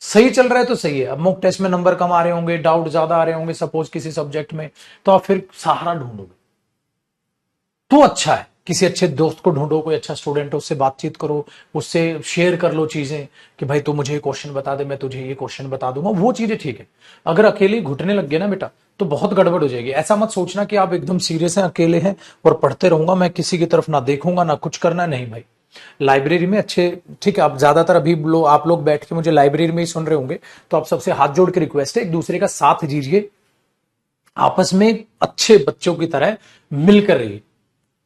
Speaker 1: सही चल रहा है तो सही है, अब मॉक टेस्ट में नंबर कम आ रहे होंगे, डाउट ज्यादा आ रहे होंगे सपोज किसी सब्जेक्ट में, तो आप फिर सहारा ढूंढोगे तो अच्छा है, किसी अच्छे दोस्त को ढूंढो, कोई अच्छा स्टूडेंट है, उससे बातचीत करो, उससे शेयर कर लो चीजें कि भाई तू मुझे ये क्वेश्चन बता दे, मैं तुझे ये क्वेश्चन बता दूंगा, वो चीजें ठीक है। अगर अकेले घुटने लग गए ना बेटा तो बहुत गड़बड़ हो जाएगी। ऐसा मत सोचना कि आप एकदम सीरियस हैं, अकेले हैं और पढ़ते रहूंगा, मैं किसी की तरफ ना देखूंगा ना कुछ करना, नहीं भाई। लाइब्रेरी में अच्छे, ठीक है, आप ज्यादातर अभी आप लोग बैठ के मुझे लाइब्रेरी में ही सुन रहे होंगे, तो आप सबसे हाथ जोड़ के रिक्वेस्ट है, एक दूसरे का साथ दीजिए, आपस में अच्छे बच्चों की तरह मिलकर रहिए।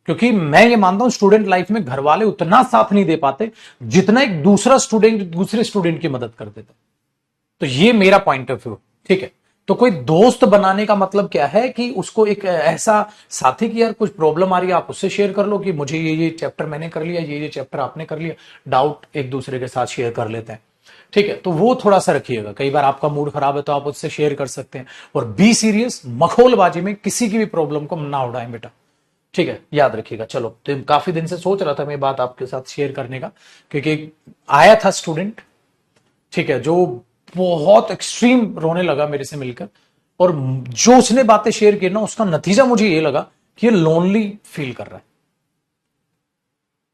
Speaker 1: क्योंकि मैं ये मानता हूं स्टूडेंट लाइफ में घर वाले उतना साथ नहीं दे पाते जितना एक दूसरा स्टूडेंट दूसरे स्टूडेंट की मदद कर देता। तो ये मेरा पॉइंट ऑफ व्यू, ठीक है। तो कोई दोस्त बनाने का मतलब क्या है कि उसको एक ऐसा साथी की यार कुछ प्रॉब्लम आ रही है, आप उससे शेयर कर लो कि मुझे ये चैप्टर मैंने कर लिया, ये चैप्टर आपने कर लिया, डाउट एक दूसरे के साथ शेयर कर लेते हैं, ठीक है। तो वो थोड़ा सा रखिएगा, कई बार आपका मूड खराब है तो आप उससे शेयर कर सकते हैं। और बी सीरियस, मखौलबाजी में किसी की भी प्रॉब्लम को ना उड़ाएं बेटा, ठीक है, याद रखिएगा। चलो, तो काफी दिन से सोच रहा था मैं बात आपके साथ शेयर करने का, क्योंकि आया था स्टूडेंट, ठीक है, जो बहुत एक्सट्रीम रोने लगा मेरे से मिलकर, और जो उसने बातें शेयर की ना उसका नतीजा मुझे ये लगा कि ये लोनली फील कर रहा है।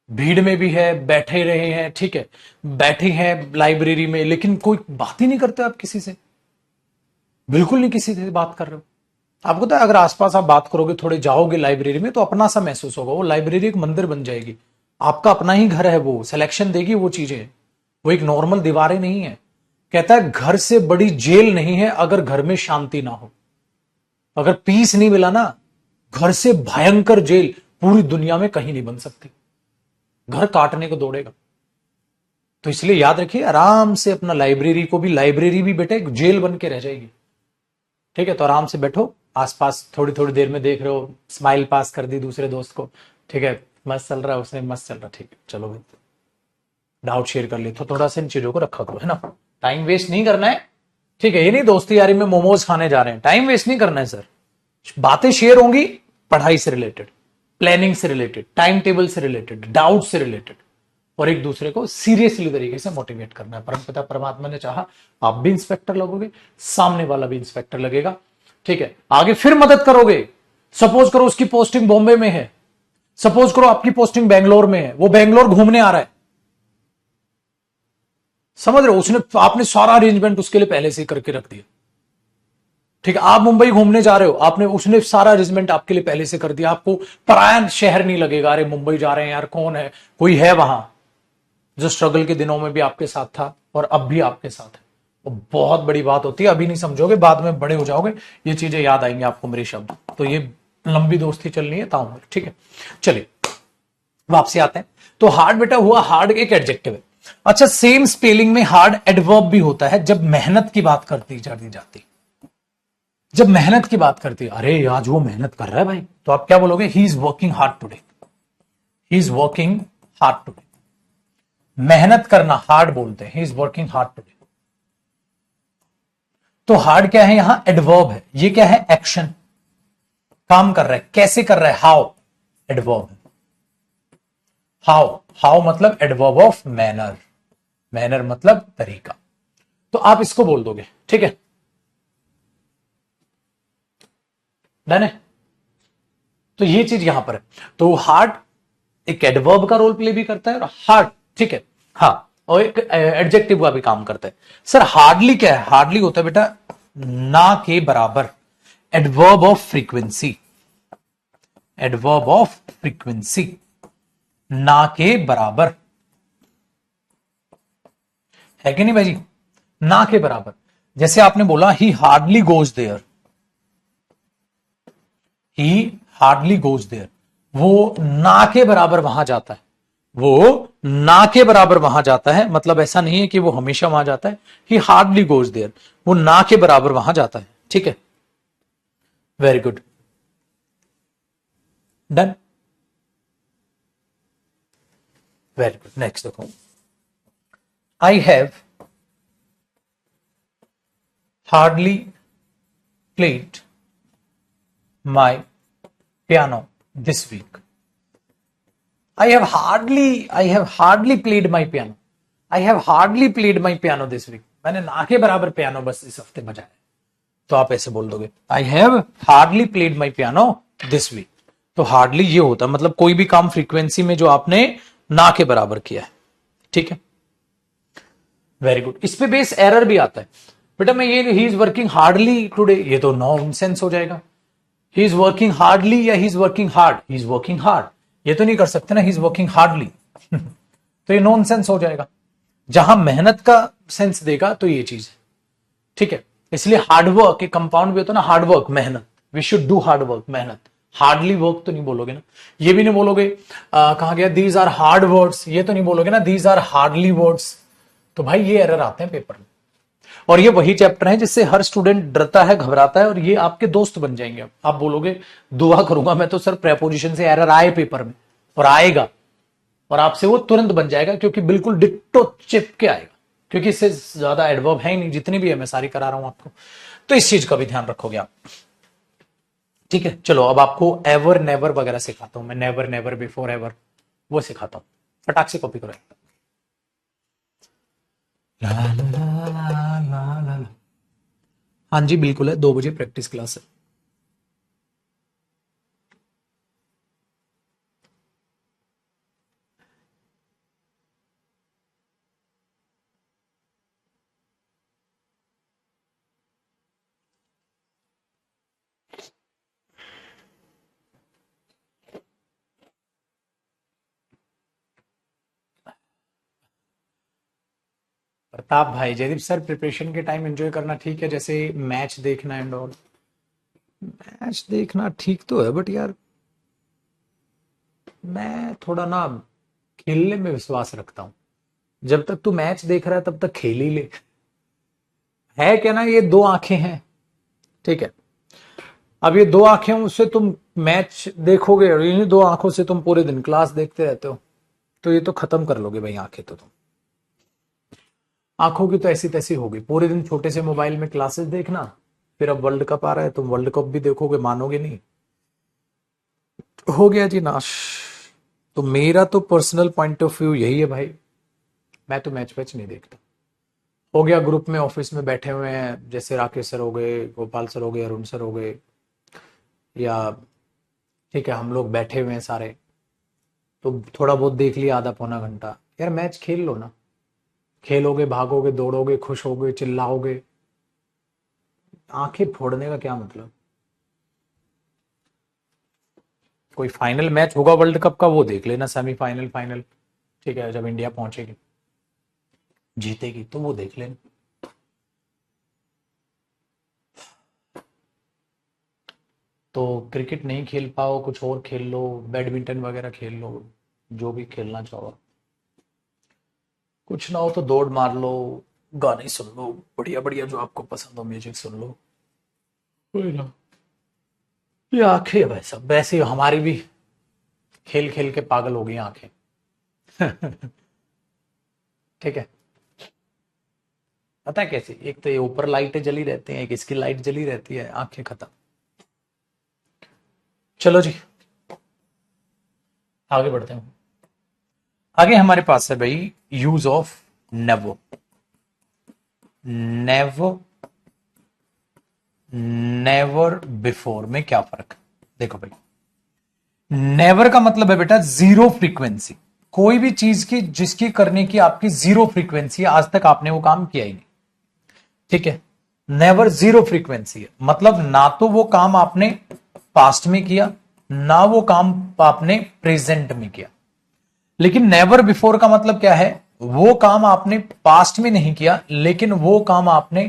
Speaker 1: भीड़ में भी है, बैठे रहे हैं, ठीक है, बैठे हैं लाइब्रेरी में, लेकिन कोई बात ही नहीं करते आप किसी से, बिल्कुल नहीं किसी से बात कर रहे हो। आपको तो अगर आसपास आप बात करोगे, थोड़े जाओगे लाइब्रेरी में, तो अपना सा महसूस होगा, वो लाइब्रेरी एक मंदिर बन जाएगी, आपका अपना ही घर है, वो सिलेक्शन देगी वो चीजें, वो एक नॉर्मल दीवारें नहीं है। कहता है घर से बड़ी जेल नहीं है अगर घर में शांति ना हो। अगर पीस नहीं मिला ना, घर से भयंकर जेल पूरी दुनिया में कहीं नहीं बन सकती, घर काटने को दौड़ेगा। तो इसलिए याद रखिए, आराम से अपना लाइब्रेरी को भी, लाइब्रेरी भी बेटा एक जेल बन के रह जाएगी, ठीक है। तो आराम से बैठो, आसपास थोड़ी थोड़ी देर में देख रहे हो, स्माइल पास कर दी दूसरे दोस्त को, ठीक है, मस्त चल रहा है, उसने मस्त चल रहा, ठीक है, चलो भाई, डाउट शेयर कर ली, तो थोड़ा सा इन चीजों को रखा करो, है ना। टाइम वेस्ट नहीं करना है, ठीक है। ये नहीं दोस्ती यारी में मोमोज खाने जा रहे हैं, टाइम वेस्ट नहीं करना है सर। बातें शेयर होंगी पढ़ाई से रिलेटेड, प्लानिंग से रिलेटेड, टाइम टेबल से रिलेटेड, डाउट से रिलेटेड, और एक दूसरे को सीरियसली तरीके से मोटिवेट करना है। परमपिता परमात्मा ने चाहा आप भी इंस्पेक्टर लगोगे, सामने वाला भी इंस्पेक्टर लगेगा, ठीक है। आगे फिर मदद करोगे, सपोज करो उसकी पोस्टिंग बॉम्बे में है, सपोज करो आपकी पोस्टिंग बेंगलोर में है, वो बेंगलोर घूमने आ रहा है, समझ रहे हो, उसने, आपने सारा अरेंजमेंट उसके लिए पहले से ही करके रख दिया, ठीक है। आप मुंबई घूमने जा रहे हो, आपने, उसने सारा अरेंजमेंट आपके लिए पहले से कर दिया, आपको पराया शहर नहीं लगेगा, अरे मुंबई जा रहे हैं यार, कौन है, कोई है वहां जो स्ट्रगल के दिनों में भी आपके साथ था और अब भी आपके साथ है। वो बहुत बड़ी बात होती है, अभी नहीं समझोगे, बाद में बड़े हो जाओगे ये चीजें याद आएंगी आपको मेरे शब्द। तो ये लंबी दोस्ती चलनी है ताउम्र, ठीक है। चलिए वापसी आते हैं। तो हार्ड बेटा हुआ, हार्ड एक एडजेक्टिव है। अच्छा, सेम स्पेलिंग में हार्ड एडवर्ब भी होता है जब मेहनत की बात करती जाती, जब मेहनत की बात करती है, अरे आज वो मेहनत कर रहा है भाई, तो आप क्या बोलोगे, he is working hard today, he is working hard today. मेहनत करना हार्ड बोलते हैं, he is working hard today. तो हार्ड क्या है, यहां एडवर्ब है, ये क्या है, एक्शन, काम कर रहा है, कैसे कर रहा है, हाउ, एडवर्ब है। हाउ, हाउ मतलब एडवर्ब ऑफ मैनर, मैनर मतलब तरीका। तो आप इसको बोल दोगे, ठीक है, डन है। तो ये चीज यहां पर है। तो हार्ड एक एडवर्ब का रोल प्ले भी करता है, और हार्ड, ठीक है, हाँ, और एक एडजेक्टिव का भी काम करता है। सर हार्डली क्या है, हार्डली होता है बेटा ना के बराबर, adverb of frequency, adverb of frequency, ना के बराबर है कि नहीं भाई जी, ना के बराबर। जैसे आपने बोला he hardly goes there, he hardly there, वो ना के बराबर वहां जाता है, वो ना के बराबर वहां जाता है, मतलब ऐसा नहीं है कि वो हमेशा वहां जाता है, ही हार्डली गोज देयर, वो ना के बराबर वहां जाता है, ठीक है, very good. Done, very good. Next देखो, I have hardly played my piano this week. I have hardly played my piano. I have hardly played my piano this week. मैंने ना के बराबर पियानो बस इस हफ्ते बजाया। तो आप ऐसे बोल दोगे, I have hardly played my piano this week. तो हार्डली ये होता है मतलब कोई भी काम फ्रीक्वेंसी में जो आपने ना के बराबर किया है, ठीक है, वेरी गुड। इस पे बेस एरर भी आता है बेटा, मैं ये he is working hardly today, ये तो नॉनसेंस हो जाएगा। ही इज वर्किंग हार्डली या he is working hard, he is working hard, ये तो नहीं कर सकते ना, ही इज वर्किंग हार्डली तो ये नॉनसेंस हो जाएगा। जहां मेहनत का सेंस देगा तो ये चीज है, ठीक है। इसलिए हार्डवर्क एक कंपाउंड भी होता है ना, हार्डवर्क मेहनत, वी शुड डू हार्डवर्क मेहनत, हार्डली वर्क तो नहीं बोलोगे ना। ये भी नहीं बोलोगे कहा गया दीज आर हार्ड वर्ड्स, ये तो नहीं बोलोगे ना दीज आर हार्डली वर्ड्स। तो भाई ये एरर आते हैं पेपर में, और ये वही चैप्टर है जिससे हर स्टूडेंट डरता है, घबराता है, और ये आपके दोस्त बन जाएंगे। आप बोलोगे दुआ करूंगा मैं तो सर प्रेपोजिशन से एरर आए पेपर में, और आएगा, और आपसे वो तुरंत बन जाएगा क्योंकि बिल्कुल डिट्टो चिपके आएगा, क्योंकि इससे ज्यादा एडवर्ब है ही नहीं, जितनी भी है मैं सारी करा रहा हूं आपको। तो इस चीज का भी ध्यान रखोगे आप, ठीक है। चलो अब आपको एवर नेवर वगैरह सिखाता हूं मैं, नेवर नेवर बिफोर एवर वो सिखाता हूं, फटाक से कॉपी करो। ला ला ला ला ला ला। हाँ जी बिल्कुल है, 2 बजे प्रैक्टिस क्लास है। प्रताप भाई, जयदीप सर प्रिपरेशन के टाइम एंजॉय करना ठीक है, जैसे मैच देखना एंड ऑल। मैच देखना ठीक तो है बट यार मैं थोड़ा ना खेलने में विश्वास रखता हूं। जब तक तू मैच देख रहा है तब तक खेल ही ले, है क्या ना, ये 2 आंखें हैं, ठीक है। अब ये 2 आंखें उससे तुम मैच देखोगे और इन्हीं 2 आंखों से तुम पूरे दिन क्लास देखते रहते हो, तो ये तो खत्म कर लोगे भाई आंखें तो तुम। आंखों की तो ऐसी तैसी होगी, पूरे दिन छोटे से मोबाइल में क्लासेस देखना, फिर अब वर्ल्ड कप आ रहा है, तुम वर्ल्ड कप भी देखोगे, मानोगे नहीं, हो गया जी नाश। तो मेरा तो पर्सनल पॉइंट ऑफ व्यू यही है भाई, मैं तो मैच वैच नहीं देखता। हो गया ग्रुप में ऑफिस में बैठे हुए हैं, जैसे राकेश सर हो गए, गोपाल सर हो गए, अरुण सर हो गए, या ठीक है हम लोग बैठे हुए हैं सारे, तो थोड़ा बहुत देख लिया आधा पौना घंटा। यार मैच खेल लो ना, खेलोगे, भागोगे, दौड़ोगे, खुश होगे, चिल्लाओगे, आंखें फोड़ने का क्या मतलब। कोई फाइनल मैच होगा वर्ल्ड कप का वो देख लेना, सेमीफाइनल फाइनल, ठीक है, जब इंडिया पहुंचेगी जीतेगी तो वो देख लेना। तो क्रिकेट नहीं खेल पाओ, कुछ और खेल लो, बैडमिंटन वगैरह खेल लो, जो भी खेलना चाहो। कुछ ना हो तो दौड़ मार लो, गाने सुन लो, बढ़िया बढ़िया जो आपको पसंद हो म्यूजिक सुन लो, कोई ना। ये आंखें भाई सब वैसे हमारी भी खेल खेल के पागल हो गई आंखें ठीक है, पता है कैसे, एक तो ये ऊपर लाइटें जली रहती हैं, एक इसकी लाइट जली रहती है, आंखें खत्म। चलो जी आगे बढ़ते हैं। आगे हमारे पास है भाई use of never. Never never before में क्या फर्क है, देखो भाई, नेवर का मतलब है बेटा जीरो फ्रीक्वेंसी, कोई भी चीज की जिसकी करने की आपकी जीरो फ्रीक्वेंसी है, आज तक आपने वो काम किया ही नहीं, ठीक है। नेवर जीरो फ्रीक्वेंसी है, मतलब ना तो वो काम आपने पास्ट में किया, ना वो काम आपने प्रेजेंट में किया। लेकिन नेवर बिफोर का मतलब क्या है, वो काम आपने पास्ट में नहीं किया लेकिन वो काम आपने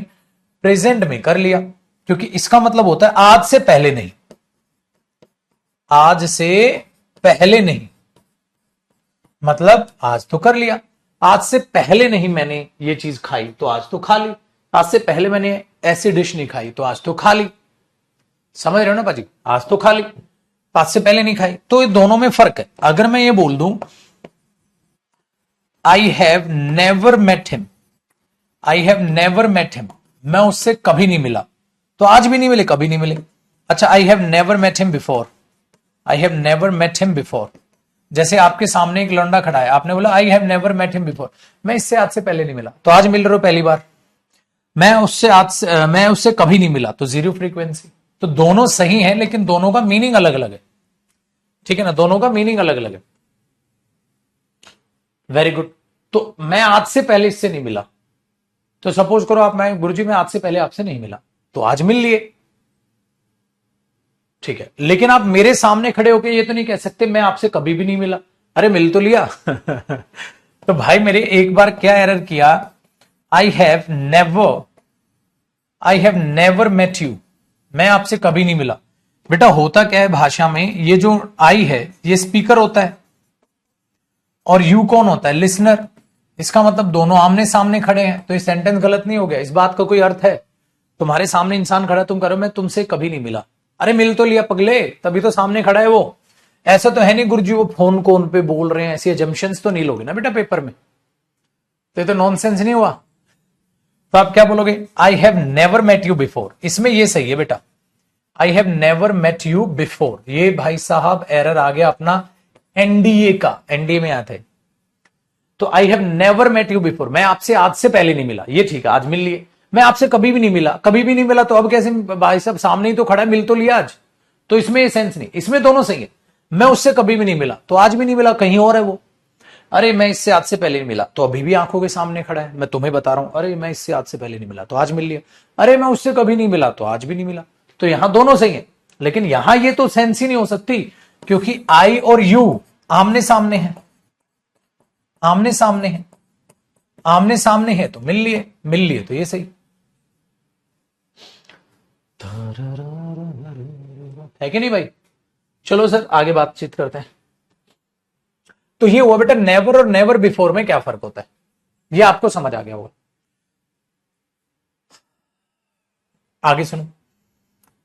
Speaker 1: प्रेजेंट में कर लिया, क्योंकि इसका मतलब होता है आज से पहले नहीं, आज से पहले नहीं, मतलब आज तो कर लिया, आज से पहले नहीं मैंने ये चीज खाई तो आज तो खा ली, आज से पहले मैंने ऐसी डिश नहीं खाई तो आज तो खा ली, समझ रहे हो ना पाजी, आज तो खा ली, आज से पहले नहीं खाई, तो ये दोनों में फर्क है। अगर मैं ये बोल दूं I have never met him, I have never met him, मैं उससे कभी नहीं मिला, तो आज भी नहीं मिले, कभी नहीं मिले। अच्छा, I have never met him before, I have never met him before, जैसे आपके सामने एक लौंडा खड़ा है, आपने बोला I have never met him before, मैं इससे आज से पहले नहीं मिला, तो आज मिल रहे हो पहली बार। मैं उससे कभी नहीं मिला, तो जीरो फ्रीक्वेंसी। तो दोनों सही हैं, लेकिन दोनों का मीनिंग अलग अलग है, ठीक है ना, दोनों का मीनिंग अलग अलग है। Very good. तो मैं आज से पहले इससे नहीं मिला, तो सपोज करो आप, मैं गुरुजी मैं आज से पहले आपसे नहीं मिला, तो आज मिल लिए, ठीक है। लेकिन आप मेरे सामने खड़े होकर ये तो नहीं कह सकते मैं आपसे कभी भी नहीं मिला, अरे मिल तो लिया। तो भाई मेरे एक बार क्या एरर किया, I have never met you, मैं आपसे कभी नहीं मिला। बेटा होता क्या है भाषा में, ये जो आई है ये स्पीकर होता है, और यू कौन होता है, लिसनर। इसका मतलब दोनों आमने सामने खड़े हैं, तो ये सेंटेंस गलत नहीं हो गया। इस बात का कोई अर्थ है, तुम्हारे सामने इंसान खड़ा, तुम करो मैं तुमसे कभी नहीं मिला, अरे मिल तो लिया पगले, तभी तो सामने खड़ा है वो। ऐसा तो है नहीं गुरुजी वो फोन कोन पे बोल रहे हैं, ऐसी एजम्पशंस तो नहीं लोगे ना बेटा पेपर में, तो ये तो नॉनसेंस नहीं हुआ। तो आप क्या बोलोगे, I have never met you before, इसमें ये सही है बेटा, I have never met you before. ये भाई साहब एरर आ गया अपना एनडीए का, एनडीए में आते, तो I have never met you before, मैं आपसे आज से पहले नहीं मिला, ये ठीक है, आज मिल लिए। मैं आपसे कभी भी नहीं मिला, कभी भी नहीं मिला, तो अब कैसे भाई साहब सामने ही तो खड़ा है, मिल तो लिया आज, तो इसमें ये सेंस नहीं, इसमें दोनों सही है। मैं उससे कभी भी नहीं मिला, तो आज भी नहीं मिला, कहीं और है वो। अरे मैं इससे आज से पहले नहीं मिला, तो अभी भी आंखों के सामने खड़ा है, मैं तुम्हें बता रहा हूं, अरे मैं इससे आज से पहले नहीं मिला, तो आज मिल लिया। अरे मैं उससे कभी नहीं मिला, तो आज भी नहीं मिला। तो यहां दोनों सही है, लेकिन यहां ये तो सेंस ही नहीं हो सकती, क्योंकि आई और यू आमने सामने है, आमने सामने है, आमने सामने है, तो मिल लिए, तो ये सही है कि नहीं भाई। चलो सर आगे बातचीत करते हैं। तो ये हुआ बेटा नेवर और नेवर बिफोर में क्या फर्क होता है, ये आपको समझ आ गया होगा। आगे सुनो,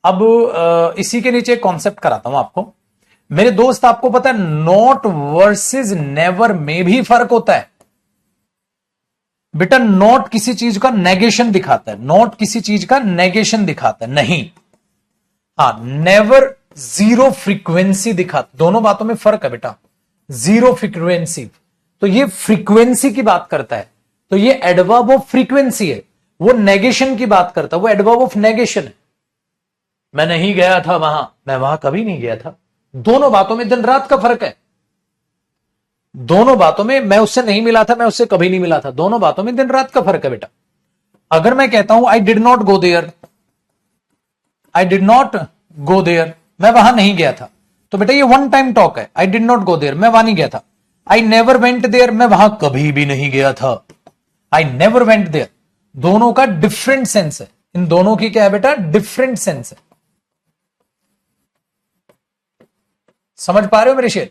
Speaker 1: अब इसी के नीचे कॉन्सेप्ट कराता हूं आपको। मेरे दोस्त आपको पता है नॉट वर्सेस नेवर में भी फर्क होता है बेटा। नॉट किसी चीज का नेगेशन दिखाता है, नॉट किसी चीज का नेगेशन दिखाता है, नहीं। हाँ, नेवर जीरो फ्रीक्वेंसी दिखाता, दोनों बातों में फर्क है बेटा। जीरो फ्रीक्वेंसी, तो ये फ्रीक्वेंसी की बात करता है, तो ये एडवर्ब ऑफ फ्रीक्वेंसी है। वो नेगेशन की बात करता है, वो एडवर्ब ऑफ नेगेशन है। मैं नहीं गया था वहां, मैं वहां कभी नहीं गया था। दोनों बातों में दिन रात का फर्क है। दोनों बातों में मैं उससे नहीं मिला था, मैं उससे कभी नहीं मिला था, दोनों बातों में दिन रात का फर्क है बेटा। अगर मैं कहता हूं I did not go there, I did not go there, मैं वहां नहीं गया था, तो बेटा ये वन टाइम टॉक है। I did not go there, मैं वहां नहीं गया था। आई नेवर वेंट देयर, मैं वहां कभी भी नहीं गया था। आई नेवर वेंट देयर, दोनों का डिफरेंट सेंस है। इन दोनों की क्या है बेटा, डिफरेंट सेंस है। समझ पा रहे हो मेरे शेर,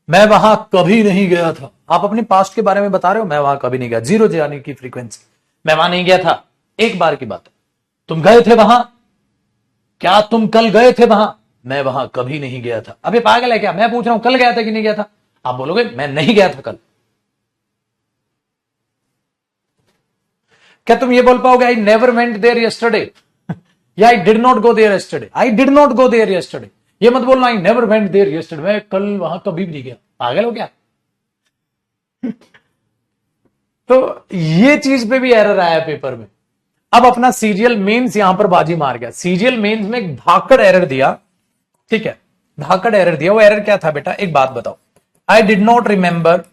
Speaker 1: मैं वहां कभी नहीं गया था, आप अपने पास्ट के बारे में बता रहे हो, मैं वहां कभी नहीं गया, जीरो जाने की फ्रीक्वेंसी, मैं वहां नहीं गया था, एक बार की बात है। तुम गए थे वहां, क्या तुम कल गए थे वहां, मैं वहां कभी नहीं गया था। अबे पागल है क्या, मैं पूछ रहा हूं कल गया था कि नहीं गया था, आप बोलोगे मैं नहीं गया था कल। क्या तुम ये बोल पाओगे I never went there yesterday, या I did not go there yesterday, I did not go there yesterday, ये मत बोलना I never went there yesterday, मैं कल वहां कभी भी नहीं गया। पागल हो क्या। तो ये चीज पे भी एरर आया पेपर में। अब अपना सीरियल मेंस यहां पर बाजी मार गया। सीरियल मेंस में एक धाकड़ एरर दिया, ठीक है, धाकड़ एरर दिया। वो एरर क्या था बेटा, एक बात बताओ। I did not remember,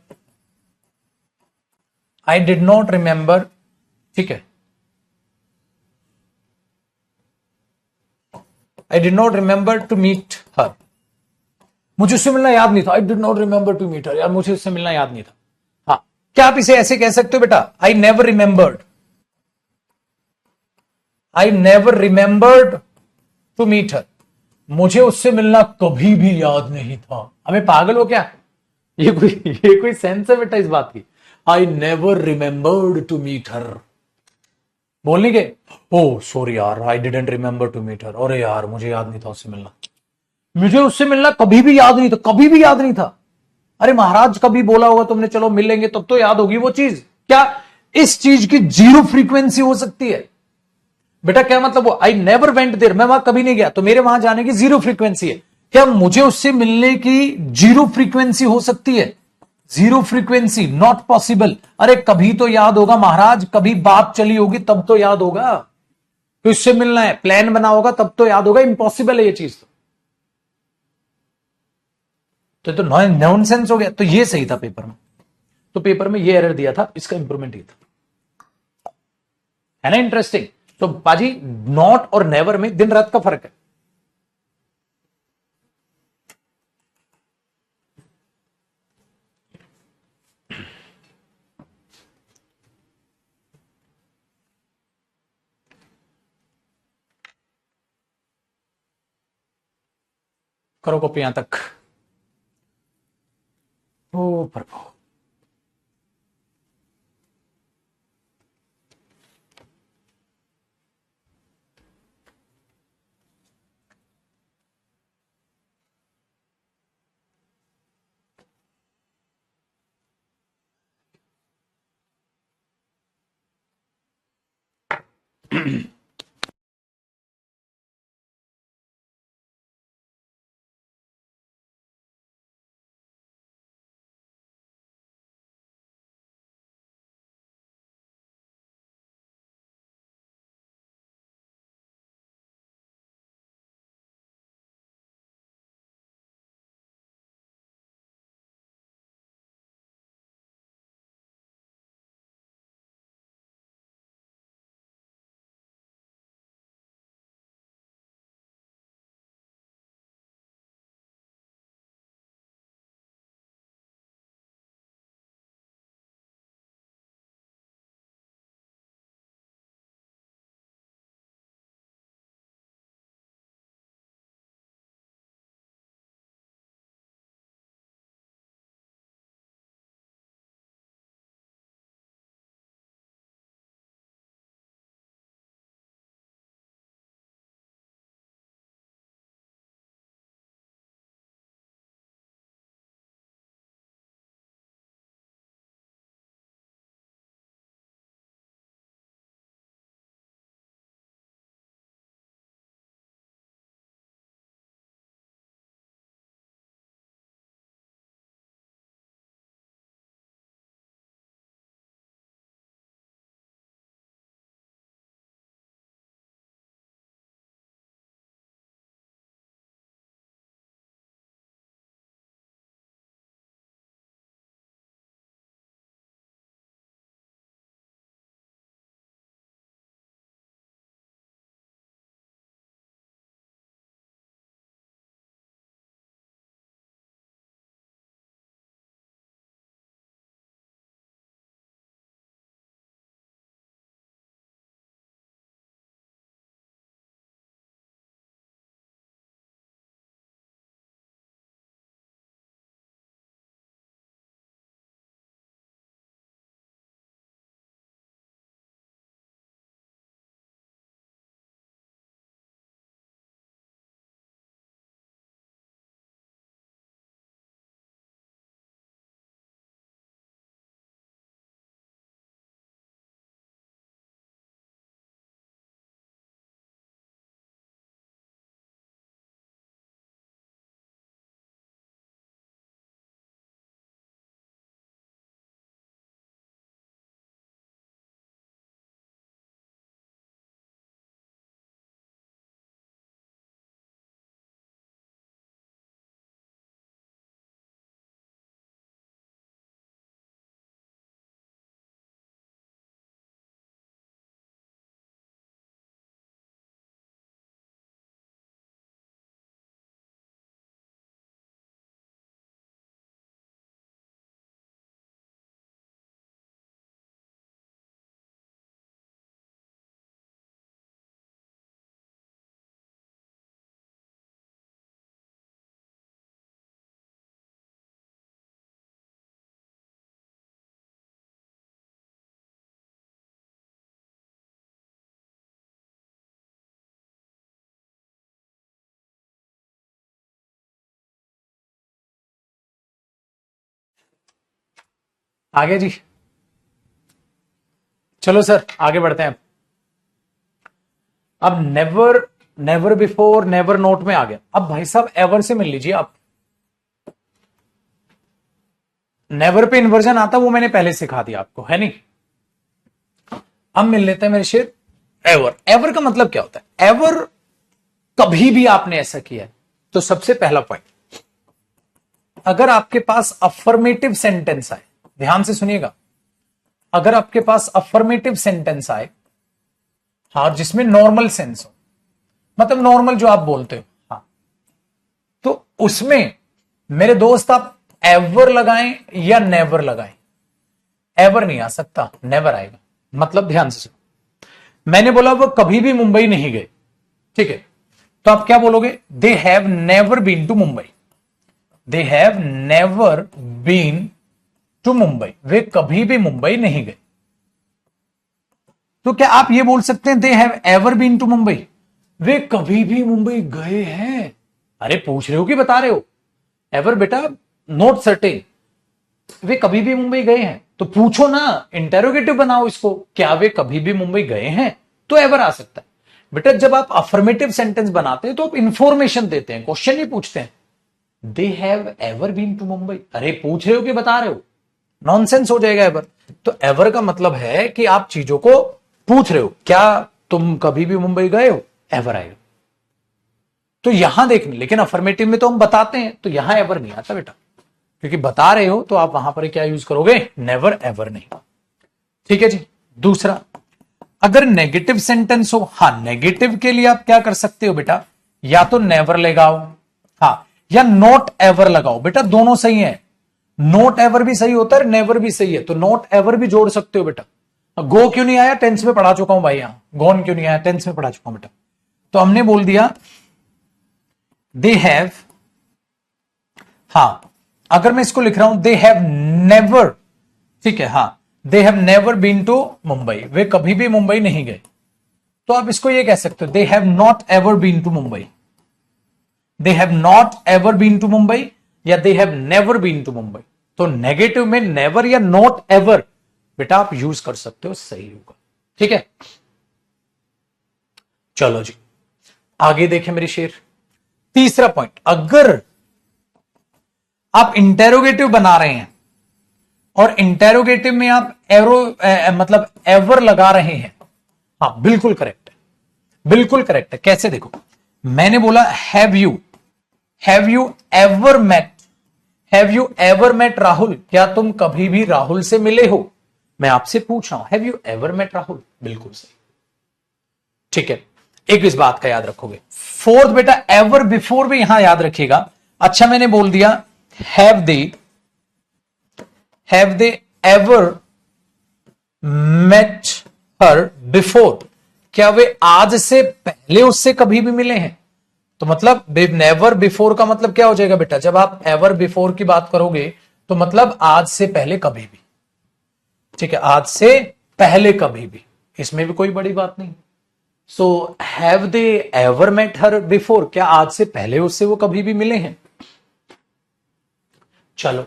Speaker 1: I did not remember, ठीक है, I did not remember to meet her, मुझे उससे मिलना याद नहीं था। I did not remember to meet her, यार मुझे उससे मिलना याद नहीं था। हाँ, क्या आप इसे ऐसे कह सकते हो बेटा, I never remembered, I never remembered to meet her, मुझे उससे मिलना कभी भी याद नहीं था। हमें पागल हो क्या, ये कोई सेंस है बेटा इस बात की। I never remembered to meet her, बोलने के ओ सॉरी यार I didn't remember to meet her, अरे यार मुझे याद नहीं था उससे मिलना। मुझे उससे मिलना कभी भी याद नहीं था, कभी भी याद नहीं था। अरे महाराज कभी बोला होगा तुमने, चलो मिलेंगे तब तो याद होगी वो चीज। क्या इस चीज की जीरो फ्रीक्वेंसी हो सकती है? बेटा क्या मतलब? वो आई नेवर वेंट देयर, मैं वहां कभी नहीं गया, तो मेरे वहां जाने की जीरो फ्रीक्वेंसी है। क्या मुझे उससे मिलने की जीरो फ्रीक्वेंसी हो सकती है? Zero frequency, not possible. अरे कभी तो याद होगा महाराज, कभी बात चली होगी तब तो याद होगा। तो इससे मिलना है, प्लान बना होगा तब तो याद होगा। इम्पॉसिबल है ये चीज। तो नॉनसेंस हो गया। तो ये सही था पेपर में, तो पेपर में ये एरर दिया था, इसका इंप्रूवमेंट ये था। है ना इंटरेस्टिंग? तो बाजी, नॉट और नेवर में दिन रात का फर्क है। करो कॉपी यहां तक। ओ प्रभु। आगे जी, चलो सर आगे बढ़ते हैं। अब never, never before, never note में आ गया। अब भाई साहब एवर से मिल लीजिए आप। नेवर पे इन्वर्जन आता, वो मैंने पहले सिखा दिया आपको, है नहीं। अब मिल लेते हैं मेरे शेर एवर। एवर का मतलब क्या होता है? एवर, कभी भी आपने ऐसा किया है। तो सबसे पहला पॉइंट, अगर आपके पास अफर्मेटिव सेंटेंस आए, ध्यान से सुनिएगा, अगर आपके पास अफर्मेटिव सेंटेंस आए, हाँ, जिसमें नॉर्मल सेंस हो, मतलब नॉर्मल जो आप बोलते हो, हाँ, तो उसमें मेरे दोस्त आप एवर लगाएं या नेवर लगाएं, एवर नहीं आ सकता, नेवर आएगा। मतलब ध्यान से सुनो, मैंने बोला वो कभी भी मुंबई नहीं गए, ठीक है, तो आप क्या बोलोगे? They have never been to Mumbai. They have never been to Mumbai, वे कभी भी मुंबई नहीं गए। तो क्या आप ये बोल सकते हैं they have ever been to Mumbai, वे कभी भी मुंबई गए हैं? अरे पूछ रहे हो कि बता रहे हो? एवर बेटा नॉट सर्टेन, वे कभी भी मुंबई गए हैं, तो पूछो ना, इंटेरोगेटिव बनाओ इसको, क्या वे कभी भी मुंबई गए हैं, तो एवर आ सकता है। बेटा जब आप अफर्मेटिव सेंटेंस बनाते हैं तो आप इंफॉर्मेशन देते हैं, क्वेश्चन नहीं पूछते हैं। They have ever been to Mumbai, अरे पूछ रहे हो कि बता रहे हो? नॉनसेंस हो जाएगा एवर। तो एवर का मतलब है कि आप चीजों को पूछ रहे हो, क्या तुम कभी भी मुंबई गए हो, एवर आएगा। तो यहां देखने, लेकिन अफर्मेटिव में तो हम बताते हैं, तो यहां एवर नहीं आता बेटा, क्योंकि बता रहे हो तो आप वहां पर क्या यूज करोगे? नेवर, एवर नहीं। ठीक है जी। दूसरा, अगर नेगेटिव सेंटेंस हो, हाँ, नेगेटिव के लिए आप क्या कर सकते हो बेटा? या तो नेवर लगाओ, हाँ, या नॉट एवर लगाओ। बेटा दोनों सही है, नॉट एवर भी सही होता है, नेवर भी सही है, तो नॉट एवर भी जोड़ सकते हो बेटा। गो क्यों नहीं आया? टेंस में पढ़ा चुका हूं भाई, यहां गॉन क्यों नहीं आया? टेंस में पढ़ा चुका हूं बेटा। तो हमने बोल दिया दे हैव, हाँ, अगर मैं इसको लिख रहा हूं दे हैव नेवर, ठीक है, हाँ, they have never been to Mumbai, वे कभी भी मुंबई नहीं गए, तो आप इसको ये कह सकते हो they have not ever been to Mumbai. They have not ever been to Mumbai या they have never been to Mumbai. तो नेगेटिव में नेवर या नॉट एवर बेटा आप यूज कर सकते हो, सही होगा। ठीक है, चलो जी आगे देखें मेरी शेर। तीसरा पॉइंट, अगर आप इंटेरोगेटिव बना रहे हैं और इंटेरोगेटिव में आप एरो मतलब एवर लगा रहे हैं, हाँ बिल्कुल करेक्ट है, बिल्कुल करेक्ट है। कैसे? देखो, मैंने बोला have you ever met, have you ever met Rahul, क्या तुम कभी भी राहुल से मिले हो? मैं आपसे पूछ रहा हूं have you ever met Rahul, बिल्कुल सही। ठीक है, एक इस बात का याद रखोगे। फोर्थ बेटा, एवर बिफोर भी यहां याद रखिएगा। अच्छा मैंने बोल दिया have they ever met her before, क्या वे आज से पहले उससे कभी भी मिले हैं? तो मतलब नेवर बिफोर का मतलब क्या हो जाएगा बेटा? जब आप एवर बिफोर की बात करोगे तो मतलब आज से पहले कभी भी। ठीक है, आज से पहले कभी भी, इसमें भी कोई बड़ी बात नहीं। So have they ever met her before, क्या आज से पहले उससे वो कभी भी मिले हैं? चलो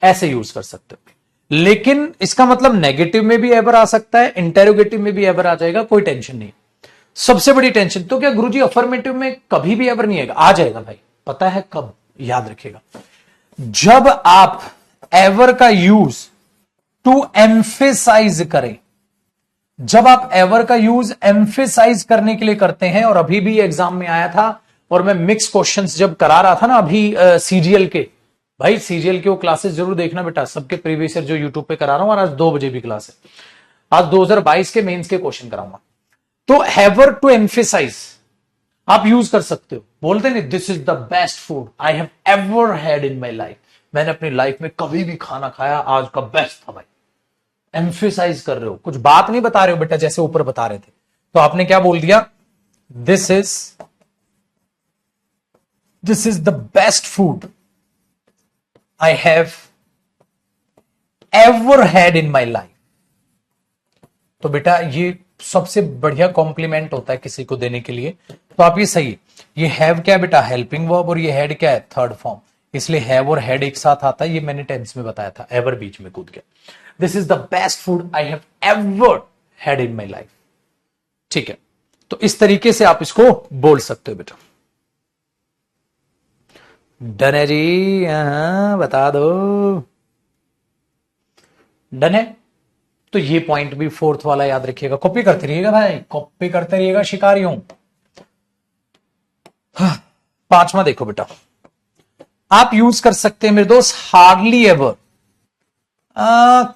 Speaker 1: ऐसे यूज कर सकते हो, लेकिन इसका मतलब नेगेटिव में भी एवर आ सकता है, इंटेरोगेटिव में भी एवर आ जाएगा, कोई टेंशन नहीं। सबसे बड़ी टेंशन तो क्या गुरुजी अफर्मेटिव में कभी भी एवर नहीं आएगा? आ जाएगा भाई, पता है कब? याद रखिएगा, जब आप एवर का यूज टू एम्फेसाइज करें, जब आप एवर का यूज एम्फेसाइज करने के लिए करते हैं। और अभी भी एग्जाम में आया था, और मैं मिक्स क्वेश्चंस जब करा रहा था ना अभी सीजीएल के, भाई सीजीएल के वो क्लासेस जरूर देखना बेटा, सबके प्रीवियस ईयर जो यूट्यूब पे करा रहा हूं, और आज 2 बजे भी क्लास है। आज 2022 के मेंस के क्वेश्चन कराऊंगा। तो हैवर टू एम्फेसाइज आप यूज कर सकते हो, बोलते नहीं this is the best food I have ever had in my life, मैंने अपनी लाइफ में कभी भी खाना खाया, आज का बेस्ट था भाई। एम्फेसाइज कर रहे हो, कुछ बात नहीं बता रहे हो बेटा, जैसे ऊपर बता रहे थे। तो आपने क्या बोल दिया? This is the best food I have ever had in my life. तो बेटा ये सबसे बढ़िया कॉम्प्लीमेंट होता है किसी को देने के लिए। तो आप ये सही, ये हैव क्या है बेटा? हेल्पिंग वर्ब, और ये हैड क्या है? Third form. इसलिए हैव और हैड एक साथ आता है, ये मैंने टेंस में बताया था, एवर बीच में कूद गया। This is the best food I have ever had in my life. ठीक है, तो इस तरीके से आप इसको बोल सकते हो बेटा। डन है जी, बता दो। डन है, तो ये पॉइंट भी फोर्थ वाला याद रखिएगा, कॉपी करते रहिएगा भाई, कॉपी करते रहिएगा शिकारियों। पांचवा देखो बेटा, आप यूज कर सकते हैं मेरे दोस्त हार्डली एवर।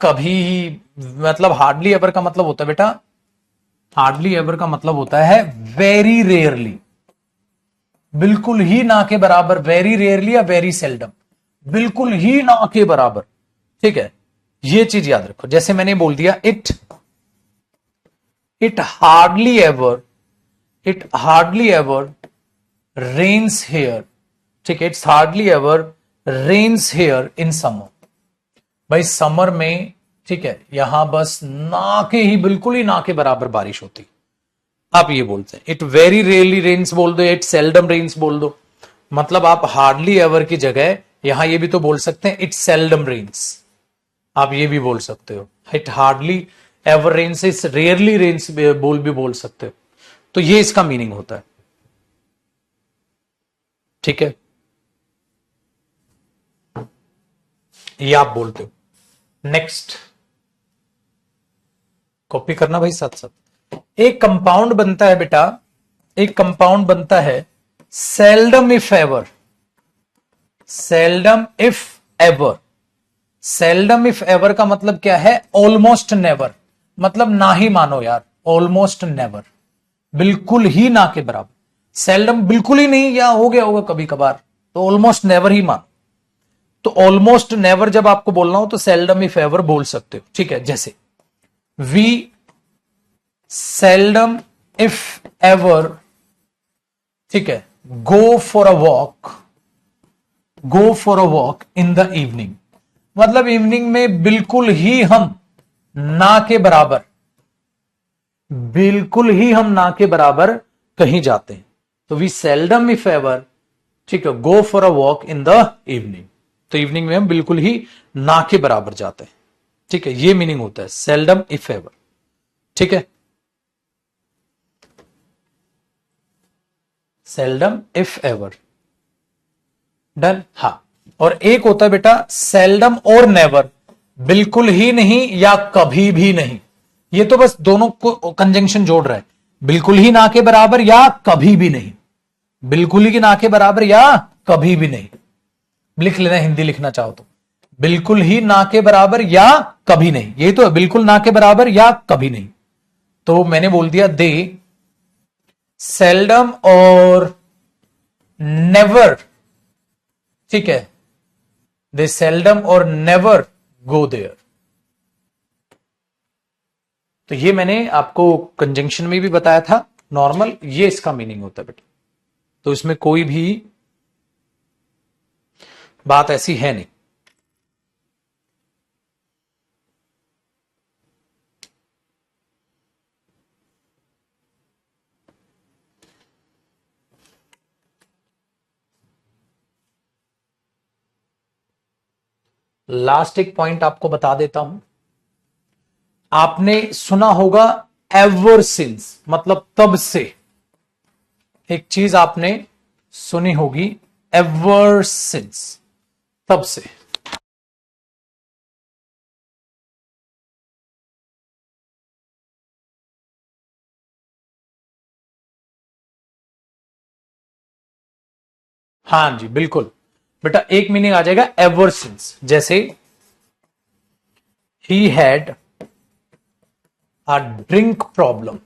Speaker 1: कभी, मतलब हार्डली एवर का मतलब होता है बेटा, हार्डली एवर का मतलब होता है वेरी रेयरली, बिल्कुल ही ना के बराबर, वेरी रेयरली या वेरी सेल्डम, बिल्कुल ही ना के बराबर। ठीक है, ये चीज याद रखो। जैसे मैंने बोल दिया it hardly ever, it hardly ever rains here. ठीक है, it's hardly ever rains here in summer. भाई समर में, ठीक है, यहां बस ना के ही, बिल्कुल ही ना के बराबर बारिश होती। आप ये बोलते हैं इट वेरी रेयरली रेन्स बोल दो, इट सेल्डम रेन्स बोल दो, मतलब आप हार्डली एवर की जगह यहां ये भी तो बोल सकते हैं इट सेल्डम रेन्स। आप ये भी बोल सकते हो it hardly ever rains, it's rarely rains बोल सकते हो। तो ये इसका मीनिंग होता है। ठीक है, ये आप बोलते हो। नेक्स्ट, कॉपी करना भाई साथ साथ। एक कंपाउंड बनता है बेटा, एक कंपाउंड बनता है seldom if ever, seldom if ever. Seldom if ever का मतलब क्या है? ऑलमोस्ट नेवर, मतलब ना ही मानो यार, ऑलमोस्ट नेवर, बिल्कुल ही ना के बराबर। सेल्डम बिल्कुल ही नहीं, या हो गया होगा कभी कभार, तो ऑलमोस्ट नेवर ही मानो। तो ऑलमोस्ट नेवर जब आपको बोलना हो तो सेल्डम इफ एवर बोल सकते हो। ठीक है, जैसे वी सेल्डम इफ एवर, ठीक है, go for a walk, go for a walk in the evening, मतलब इवनिंग में बिल्कुल ही हम ना के बराबर, बिल्कुल ही हम ना के बराबर कहीं जाते हैं। तो वी सेल्डम इफ एवर, ठीक है, go for a walk in the evening, तो इवनिंग में हम बिल्कुल ही ना के बराबर जाते हैं। ठीक है, ये मीनिंग होता है सेल्डम इफ एवर। ठीक है, सेल्डम इफ एवर। डन, हाँ। और एक होता है बेटा सेल्डम और नेवर, बिल्कुल ही नहीं या कभी भी नहीं। ये तो बस दोनों को कंजंक्शन जोड़ रहा है, बिल्कुल ही ना के बराबर या कभी भी नहीं, बिल्कुल ही ना के बराबर या कभी भी नहीं। लिख लेना हिंदी लिखना चाहो तो, बिल्कुल ही ना के बराबर या कभी नहीं, यही तो है, बिल्कुल ना के बराबर या कभी नहीं। तो मैंने बोल दिया दे सेल्डम और नेवर, ठीक है, दे सेल्डम और नेवर गो देयर। तो ये मैंने आपको कंजंक्शन में भी बताया था नॉर्मल, ये इसका मीनिंग होता है बेटा। तो इसमें कोई भी बात ऐसी है नहीं। लास्ट एक पॉइंट आपको बता देता हूं, आपने सुना होगा एवर सिंस, मतलब तब से। एक चीज आपने सुनी होगी एवर सिंस, तब से। हाँ जी बिल्कुल बेटा, एक मीनिंग आ जाएगा एवर सिंस। जैसे he had a drink problem,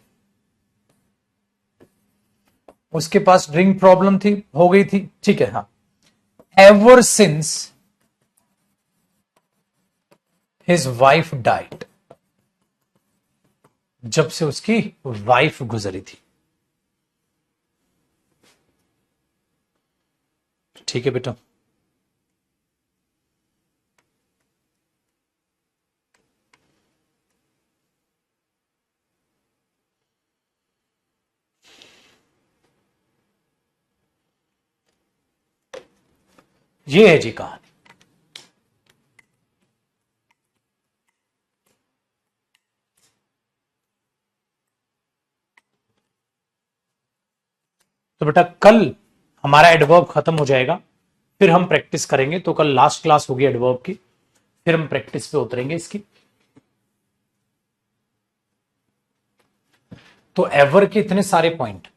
Speaker 1: उसके पास ड्रिंक प्रॉब्लम थी, हो गई थी। ठीक है, हाँ। Ever since his wife died, जब से उसकी वाइफ गुजरी थी। ठीक है बेटा, ये है जी कहानी। तो बेटा कल हमारा एडवर्ब खत्म हो जाएगा, फिर हम प्रैक्टिस करेंगे। तो कल लास्ट क्लास होगी एडवर्ब की, फिर हम प्रैक्टिस पे उतरेंगे इसकी। तो एवर के इतने सारे पॉइंट।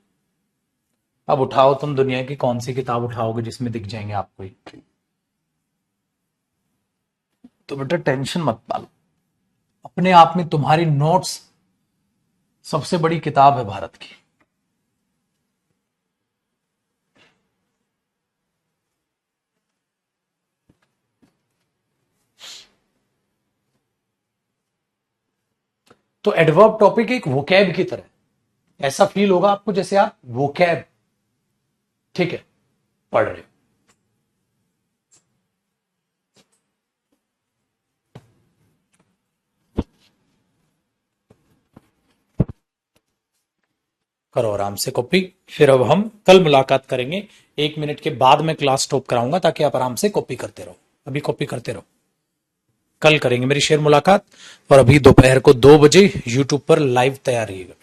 Speaker 1: अब उठाओ तुम दुनिया की कौन सी किताब उठाओगे जिसमें दिख जाएंगे आपको ही। तो बेटा टेंशन मत पालो, अपने आप में तुम्हारी नोट्स सबसे बड़ी किताब है भारत की। तो एडवर्ब टॉपिक एक वोकैब की तरह, ऐसा फील होगा आपको जैसे आप वोकैब, ठीक है, पढ़ रहे हो। करो आराम से कॉपी। फिर अब हम कल मुलाकात करेंगे। 1 मिनट के बाद मैं क्लास स्टॉप कराऊंगा ताकि आप आराम से कॉपी करते रहो। अभी कॉपी करते रहो, कल करेंगे मेरी शेयर मुलाकात। और अभी दोपहर को 2 बजे यूट्यूब पर लाइव तैयार रहिएगा।